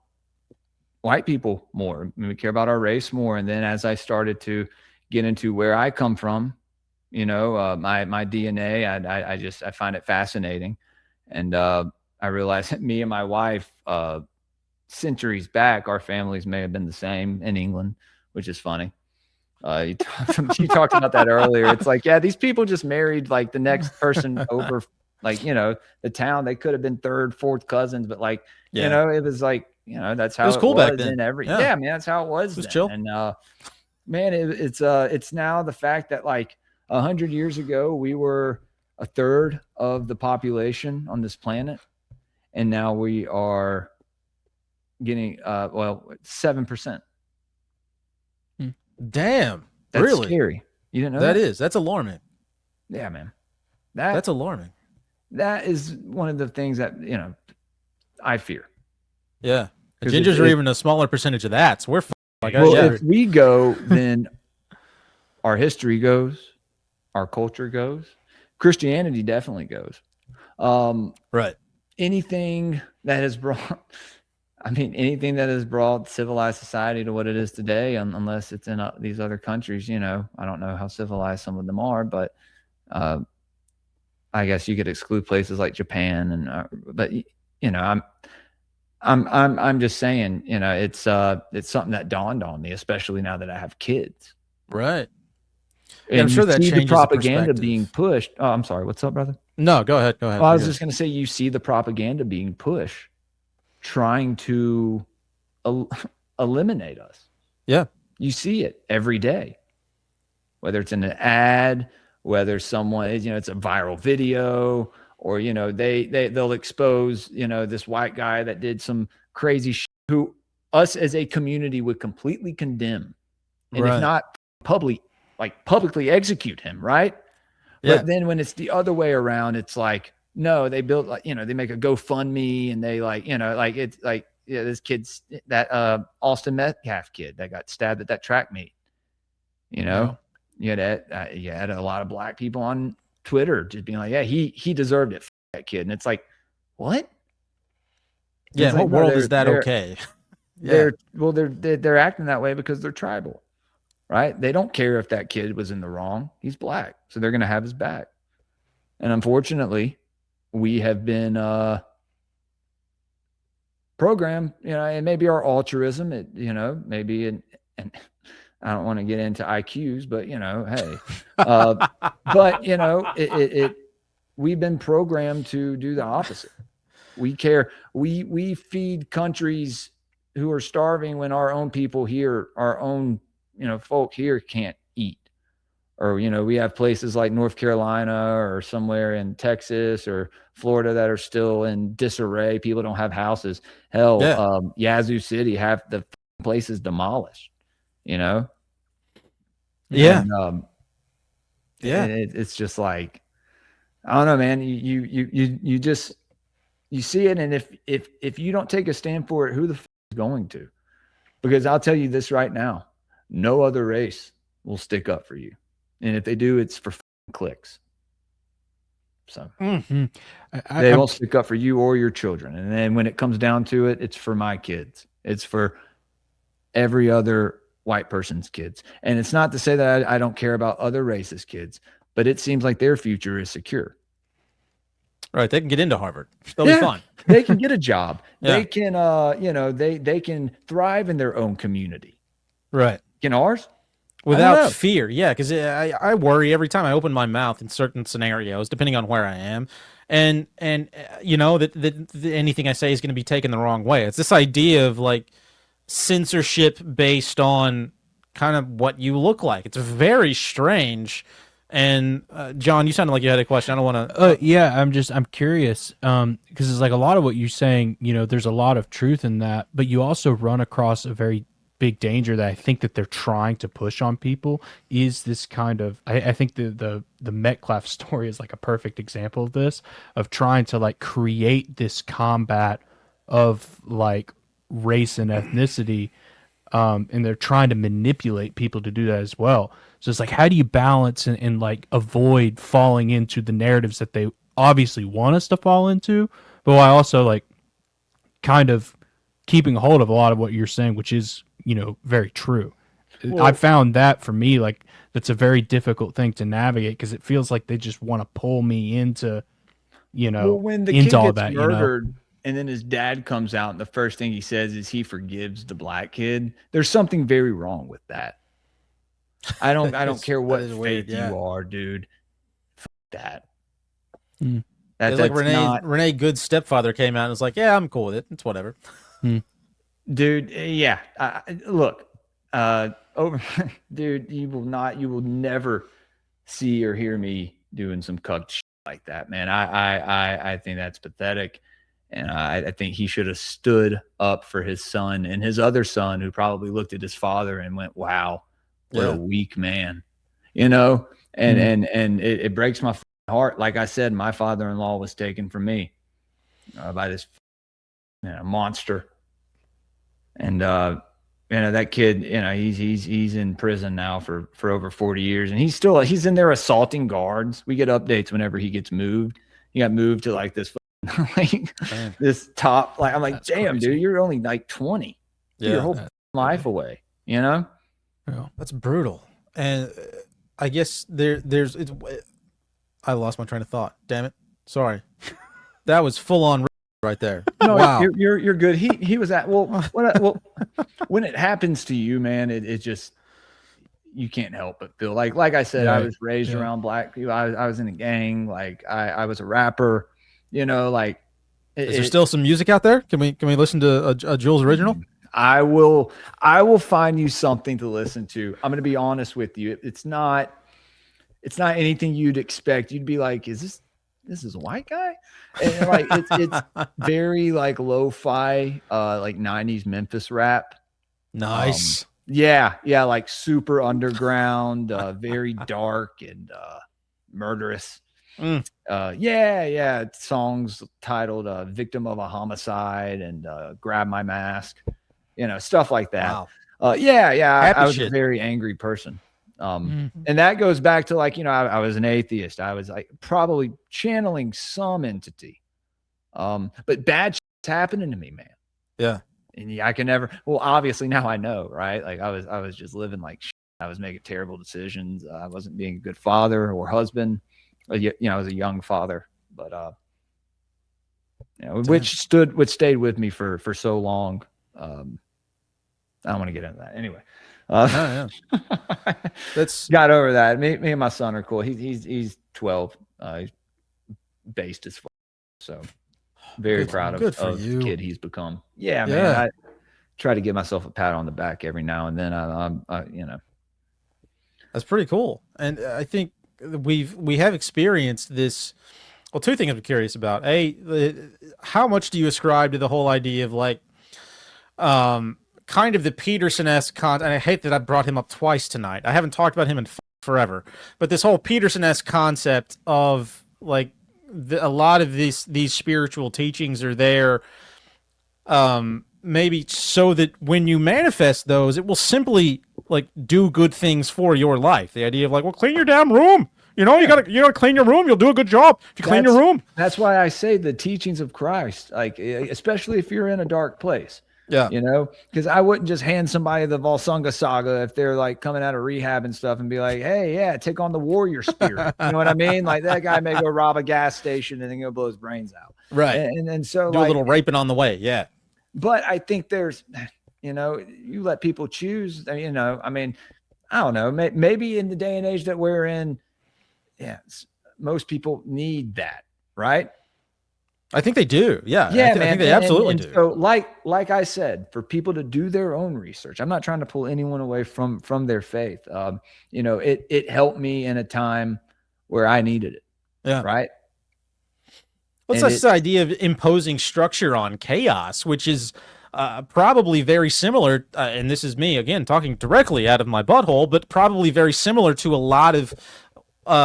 white people more. It made me care about our race more. And then as I started to get into where I come from, my DNA, I find it fascinating. And I realized that me and my wife, centuries back, our families may have been the same in England, which is funny. You talked about that earlier. It's like, yeah, these people just married like the next person over, like, the town. They could have been third, fourth cousins, but like, it was like, that's how it was cool back then. Man, that's how it was. It was chill. And man, it's now the fact that like 100 years ago, we were a third of the population on this planet. And now we are getting, 7%. Damn. That's really scary. You didn't know that? That's alarming. Yeah, man. That's alarming. That is one of the things that, I fear. Yeah. The gingers are even a smaller percentage of that. So we're like, if we go, then our history goes, our culture goes, Christianity definitely goes. Right. Anything that has brought civilized society to what it is today, unless it's in these other countries, I don't know how civilized some of them are, but I guess you could exclude places like Japan, but I'm just saying, it's something that dawned on me, especially now that I have kids. Right. And I'm sure that changes the propaganda being pushed. Oh, I'm sorry. What's up, brother? No, go ahead. Well, I was just going to say, you see the propaganda being pushed, trying to eliminate us. Yeah. You see it every day, whether it's in an ad, whether someone, it's a viral video, or, they'll expose, this white guy that did some crazy shit who us as a community would completely condemn. And if not publicly execute him. Right. Yeah. But then when it's the other way around, it's like, no, they built like, they make a GoFundMe, and they like, it's like, this kid's that Austin Metcalf kid that got stabbed at that track meet, you had a lot of black people on Twitter just being like, yeah, he deserved it, that kid. And it's like, what? Yeah. What world is that okay? They're acting that way because they're tribal, right? They don't care if that kid was in the wrong. He's black, so they're going to have his back. And unfortunately, we have been programmed, and maybe our altruism, maybe, and I don't want to get into IQs, but hey, but we've been programmed to do the opposite. We care. We feed countries who are starving when our own people here, our own, folk here can't eat, or, you know, we have places like North Carolina or somewhere in Texas or Florida that are still in disarray. People don't have houses. Hell, Yazoo City, have the places demolished, you know? Yeah. And, it's just like, I don't know, man. You just, you see it. And if you don't take a stand for it, who the f is going to? Because I'll tell you this right now, no other race will stick up for you. And if they do, it's for clicks. So they won't stick up for you or your children. And then when it comes down to it, it's for my kids. It's for every other white person's kids. And it's not to say that I don't care about other races' kids, but it seems like their future is secure. Right. They can get into Harvard. They'll be fine. They can get a job. Yeah. They can, they can thrive in their own community. Right. Can ours? Without fear. Yeah. Because I worry every time I open my mouth in certain scenarios, depending on where I am. And you know, that anything I say is going to be taken the wrong way. It's this idea of like censorship based on kind of what you look like. It's very strange. And John, you sounded like you had a question. I don't want to. Yeah, I'm curious because it's like a lot of what you're saying. You know, there's a lot of truth in that, but you also run across a very big danger that I think that they're trying to push on people. Is this kind of? I think the Metcalf story is like a perfect example of this, of trying to like create this combat of like race and ethnicity. And they're trying to manipulate people to do that as well. So it's like, how do you balance and like avoid falling into the narratives that they obviously want us to fall into, but while also like kind of keeping a hold of a lot of what you're saying, which is, you know, very true. Well, I found that for me, like that's a very difficult thing to navigate because it feels like they just want to pull me into, you know, when the into kid all gets that, murdered, you know? and then his dad comes out and the first thing he says is he forgives the black kid. There's something very wrong with that. I don't care what faith you are, dude. Fuck that. That's like Renee Good's stepfather came out and was like, yeah, I'm cool with it. It's whatever. Dude, yeah. Look, dude, you will never see or hear me doing some cucked shit like that, man. I think that's pathetic. And I think he should have stood up for his son and his other son, who probably looked at his father and went, wow, what a weak man, you know? And it breaks my heart. Like I said, my father-in-law was taken from me by this monster. And, that kid, he's in prison now for over 40 years. And he's in there assaulting guards. We get updates whenever he gets moved. He got moved to like this like this top, like I'm like, that's damn, crazy. Dude, you're only like 20. Your whole life away, you know? Yeah, that's brutal. And I guess I lost my train of thought. Damn it. Sorry. That was full on right there. No, wow. You're good. He was at when it happens to you, man, it just, you can't help but feel like I said, I was raised around black people. I was in a gang. Like I was a rapper. You know, like, is there still some music out there? Can we listen to a Jules original? I will find you something to listen to. I'm going to be honest with you. It's not anything you'd expect. You'd be like, is this is a white guy? And like, it's very like lo-fi, like 90s Memphis rap. Nice. Yeah. Like super underground, very dark and murderous. Songs titled Victim of a Homicide and Grab My Mask, stuff like that. Wow. I was a very angry person. And that goes back to like, I was an atheist. I was like probably channeling some entity. But bad shit's happening to me, man. Yeah. And I can never, well, obviously now I know, right? Like I was just living like shit. I was making terrible decisions. I wasn't being a good father or husband. I was a young father, but which stayed with me for so long. I don't want to get into that anyway. That's got over that. Me and my son are cool. He's 12. He's based as fuck. So very proud of the kid he's become. Yeah, man. I try to give myself a pat on the back every now and then. That's pretty cool. And I think we have experienced this. Well, two things I'm curious about. How much do you ascribe to the whole idea of like, kind of the Peterson-esque and I hate that I brought him up twice tonight. I haven't talked about him in forever, but this whole Peterson-esque concept of like a lot of these spiritual teachings are there, maybe so that when you manifest those, it will simply like do good things for your life. The idea of like, well, clean your damn room. You gotta clean your room. You'll do a good job if you clean your room. That's why I say the teachings of Christ, like especially if you're in a dark place. Yeah. Because I wouldn't just hand somebody the Volsunga saga if they're like coming out of rehab and stuff and be like, hey, yeah, take on the warrior spirit. You know what I mean? Like that guy may go rob a gas station and then go blow his brains out. Right. And so do a little raping on the way. Yeah. But I think there's, you let people choose, I mean, I don't know, maybe in the day and age that we're in, most people need that, right? I think they do. Yeah. Yeah, I think they absolutely do. So like I said, for people to do their own research, I'm not trying to pull anyone away from their faith. It helped me in a time where I needed it. Yeah. Right. What's this idea of imposing structure on chaos, which is probably very similar, and this is me, again, talking directly out of my butthole, but probably very similar to a lot of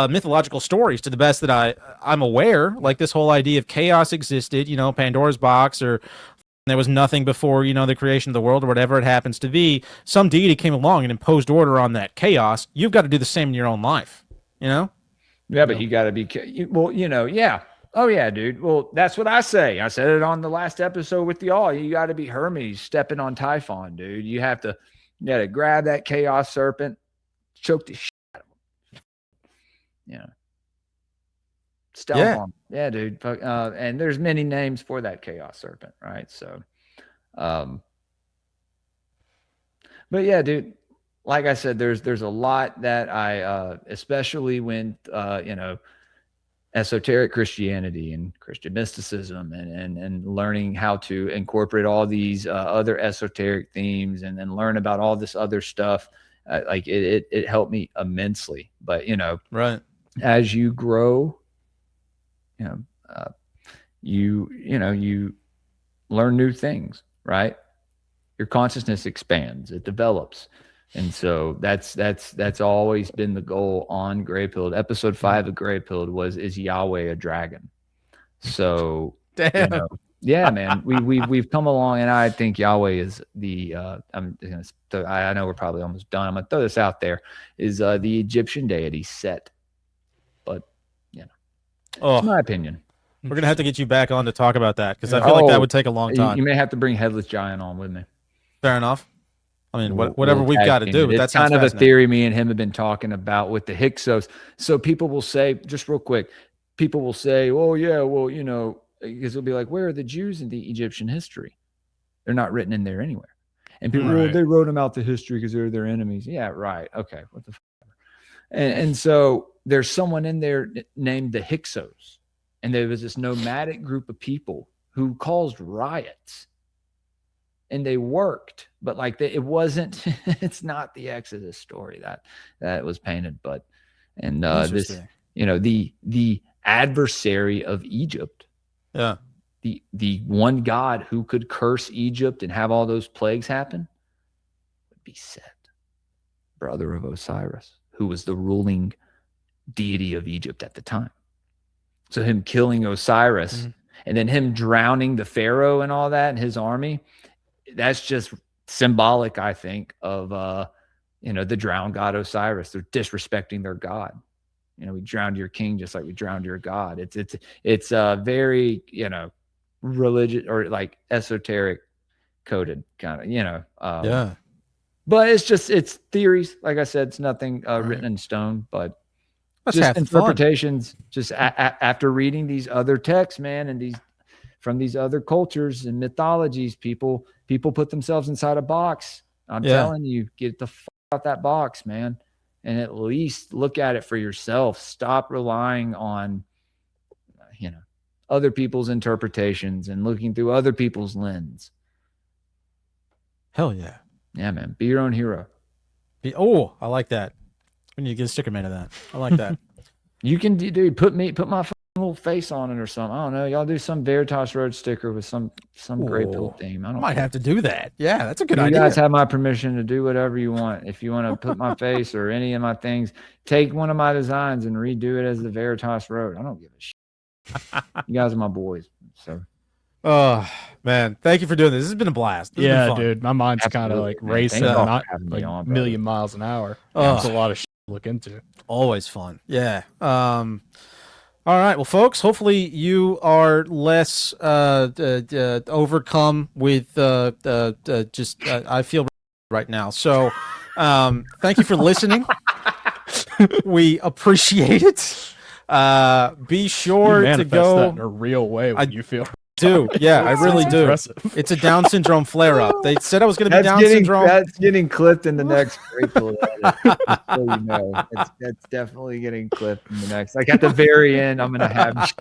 mythological stories, to the best that I'm aware. Like this whole idea of chaos existed, Pandora's box, or there was nothing before, the creation of the world, or whatever it happens to be. Some deity came along and imposed order on that chaos. You've got to do the same in your own life, Yeah, but you got to be, yeah. Oh yeah, dude. Well, that's what I say. I said it on the last episode with y'all. You got to be Hermes stepping on Typhon, dude. You got to grab that chaos serpent, choke the shit out of him. Stealth on. Yeah, dude. And there's many names for that chaos serpent, right? So, but yeah, dude. Like I said, there's a lot that I, especially when esoteric Christianity and Christian mysticism and learning how to incorporate all these other esoteric themes and then learn about all this other stuff. Like it helped me immensely, but right. As you grow, you learn new things, right? Your consciousness expands, it develops. And so that's always been the goal on Greypilled. Episode 5 of Greypilled is Yahweh a dragon? So damn. Yeah, man, we've come along, and I think Yahweh is the. I know we're probably almost done. I'm gonna throw this out there: is the Egyptian deity Set, but it's my opinion. We're gonna have to get you back on to talk about that because I feel like that would take a long time. You may have to bring Headless Giant on with me. Fair enough. I mean, whatever we've got to do, but that's kind of a theory me and him have been talking about with the Hyksos. So people will say, just real quick, people will say, "Oh yeah, well, because it'll be like, where are the Jews in the Egyptian history? They're not written in there anywhere." And people, well, they wrote them out the history because they're their enemies. Yeah, right. Okay, what the fuck? And so there's someone in there named the Hyksos, and there was this nomadic group of people who caused riots. And they worked, but like it wasn't. It's not the Exodus story that was painted, but this, the adversary of Egypt, the one God who could curse Egypt and have all those plagues happen would be Set, brother of Osiris, who was the ruling deity of Egypt at the time. So him killing Osiris and then him drowning the Pharaoh and all that and his army. That's just symbolic, I think, of the drowned god Osiris. They're disrespecting their god. We drowned your king just like we drowned your god. It's very religious or like esoteric coded kind of But it's theories. Like I said, it's nothing written in stone, but just interpretations. Just after reading these other texts, man, and from these other cultures and mythologies, people put themselves inside a box. I'm telling you, get the fuck out that box, man, and at least look at it for yourself. Stop relying on, other people's interpretations and looking through other people's lens. Hell yeah. Yeah, man. Be your own hero. I like that. We need to get a sticker made of that. I like that. You can do put my little face on it or something. I don't know. Y'all do some Veritas Road sticker with some Greypilled theme. I might have to do that. Yeah, that's a good idea. idea. You guys have my permission to do whatever you want. If you want to put my face or any of my things, take one of my designs and redo it as the Veritas Road. I don't give a shit. You guys are my boys. So. Oh man, thank you for doing this. This has been a blast. This yeah, dude, my mind's kind of like racing, not like a million miles an hour. That's a lot of shit to look into. Always fun. Yeah. All right. Well, folks, hopefully you are less overcome with just I feel right now. So thank you for listening. We appreciate it. Be sure to go that in a real way when you feel. Yeah, I really do. Impressive. It's a Down syndrome flare up. They said I was going to be Down syndrome. That's getting clipped in the next Greypilled edit. So you know, that's definitely getting clipped in the next. Like at the very end, I'm going to have.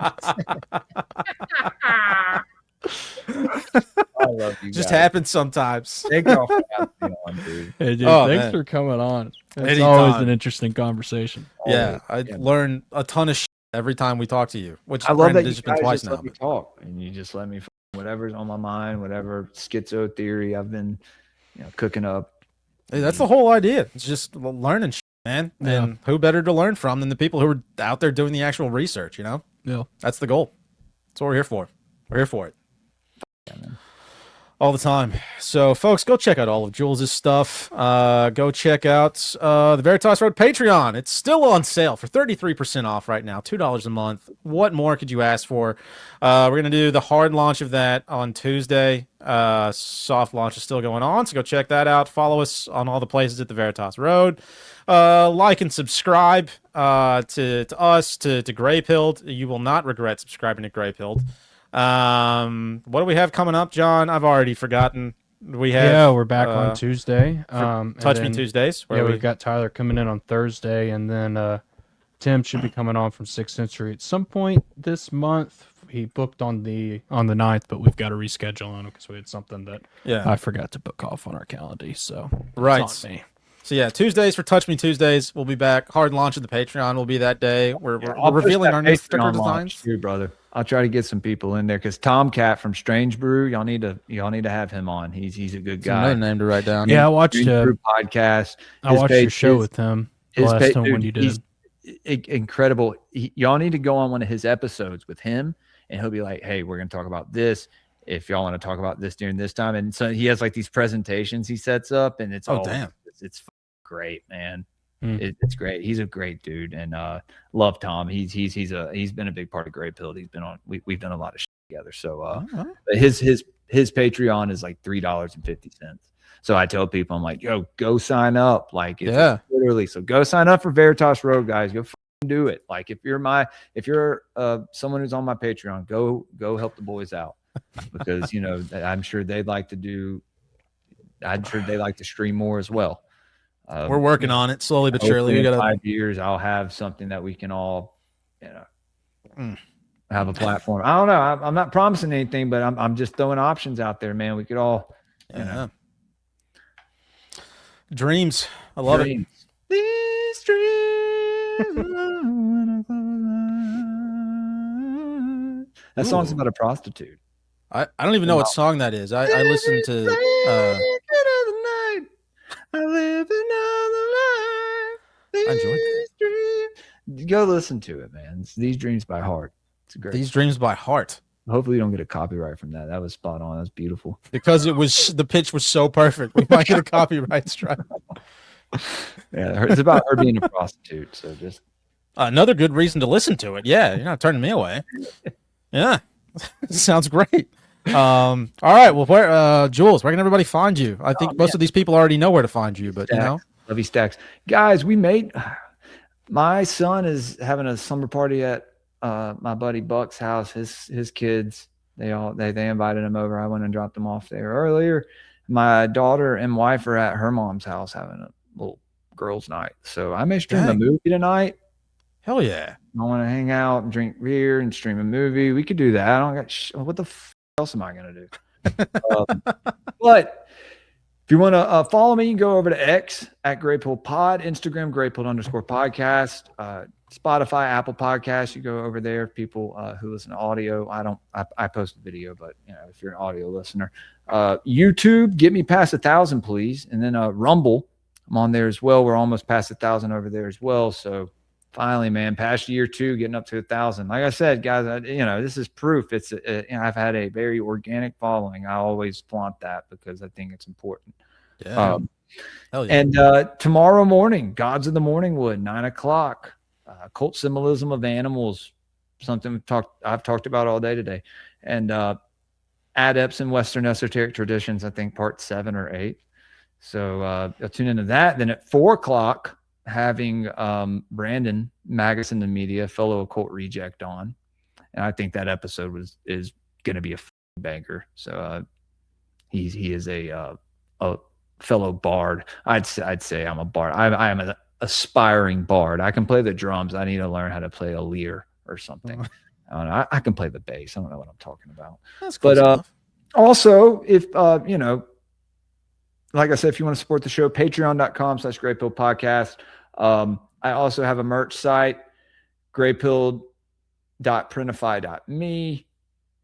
I love you. Just guys. happens sometimes. Thank y'all for having me on, dude. Hey, dude, thanks for coming on. It's always an interesting conversation. Yeah, I learn a ton of shit every time we talk to you. Which I love that you guys been twice just now. let me talk, and you just let me whatever's on my mind, whatever schizo theory I've been, cooking up. Hey, that's the whole idea. It's just learning shit, man. Yeah. And who better to learn from than the people who are out there doing the actual research? Yeah, that's the goal. That's what we're here for. We're here for it. Yeah, man. All the time. So, folks, go check out all of Jules' stuff. Go check out the Veritas Road Patreon. It's still on sale for 33% off right now, $2 a month. What more could you ask for? We're going to do the hard launch of that on Tuesday. Soft launch is still going on, so go check that out. Follow us on all the places at the Veritas Road. Like and subscribe to us, to Greypilled. You will not regret subscribing to Greypilled. What do we have coming up, John? I've already forgotten. We're back on Tuesday. Touch Me Tuesdays. We've got Tyler coming in on Thursday, and then Tim should be coming on from 6th Century at some point this month. He booked on the 9th, but we've got to reschedule on him because we had something that I forgot to book off on our calendar. So it's on me. So yeah, Tuesdays for Touch Me Tuesdays. We'll be back. Hard launch of the Patreon will be that day. We're revealing our new sticker designs. Too, brother. I'll try to get some people in there because Tomcat from Strange Brew, y'all need to have him on. He's a good guy. Another name to write down. Yeah, I watched Brew podcast. I watched your show with him last time when you did. Incredible. Y'all need to go on one of his episodes with him, and he'll be like, "Hey, we're gonna talk about this. If y'all want to talk about this during this time," and so he has like these presentations he sets up, and it's it's great, man. It's great. He's a great dude, and love Tom. He's been a big part of Greypilled. He's been on. We've done a lot of shit together. So but his Patreon is like $3.50. So I tell people, I'm like, yo, go sign up. Like, it's literally. So go sign up for Veritas Road, guys. Go do it. Like, if you're someone who's on my Patreon, go help the boys out because I'm sure they'd like to do. I'm sure they like to stream more as well. We're working on it slowly but surely. We got 5 years. I'll have something that we can all, have a platform. I don't know. I'm not promising anything, but I'm just throwing options out there, man. We could all, dreams. I love it. These dreams. That song's about a prostitute. I don't even know what song that is. I listened to. I live another life. I enjoyed that. Go listen to it, man. It's These Dreams by Heart. It's great. These Dreams by Heart. Hopefully you don't get a copyright from that. That was spot on. That was beautiful. Because the pitch was so perfect. We might get a copyright strike. Yeah, it's about her being a prostitute. So just another good reason to listen to it. Yeah, you're not turning me away. Yeah. Sounds great. All right. Well, Jules, where can everybody find you? I think most of these people already know where to find you, but Love you, Stacks. Guys, my son is having a slumber party at my buddy Buck's house. His kids, they invited him over. I went and dropped them off there earlier. My daughter and wife are at her mom's house having a little girls' night. So I may stream a movie tonight. Hell yeah. I want to hang out and drink beer and stream a movie. We could do that. I don't got what the else am I going to do? But If you want to follow me, you can go over to X at Greypilled Pod, Instagram, Greypilled_podcast, Spotify, Apple Podcasts. You go over there. People who listen to audio, I post a video, but if you're an audio listener, YouTube, get me past 1,000, please. And then Rumble, I'm on there as well. We're almost past 1,000 over there as well. So finally, man, past year 2, getting up to 1,000. Like I said, guys, this is proof. It's I've had a very organic following. I always flaunt that because I think it's important. Yeah. Hell yeah. And tomorrow morning, Gods of the Morning Wood, 9:00. Occult Symbolism of Animals, something I've talked about all day today. And Adepts in Western Esoteric Traditions, I think part 7 or 8. So you'll tune into that. Then at 4:00, having Brandon Magazine and Media, fellow occult reject, on. And I think that episode is going to be a banger. So he is a fellow bard. I'd say I'm a bard. I am an aspiring bard. I can play the drums. I need to learn how to play a lyre or something. I don't know. I can play the bass. I don't know what I'm talking about. That's cool. But also, if like I said, if you want to support the show, patreon.com/greypilledpodcast. I also have a merch site, greypilled.printify.me.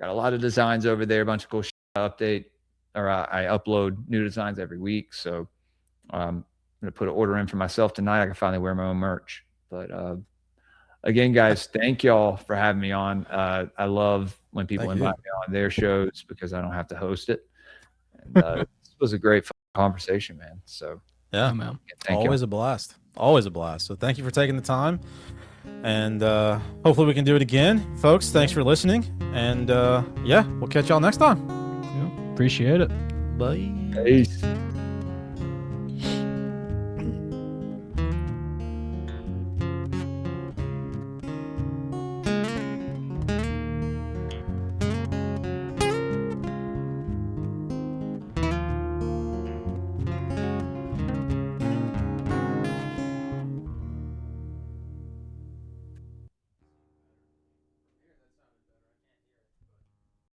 Got a lot of designs over there, a bunch of cool shit I upload new designs every week. So I'm going to put an order in for myself tonight. I can finally wear my own merch. But again, guys, thank y'all for having me on. I love when people invite me on their shows because I don't have to host it. And this was a great conversation, man. So yeah, man. Always a blast. Always a blast. So thank you for taking the time. And hopefully we can do it again. Folks, thanks for listening. And we'll catch y'all next time. Yeah, appreciate it. Bye. Peace.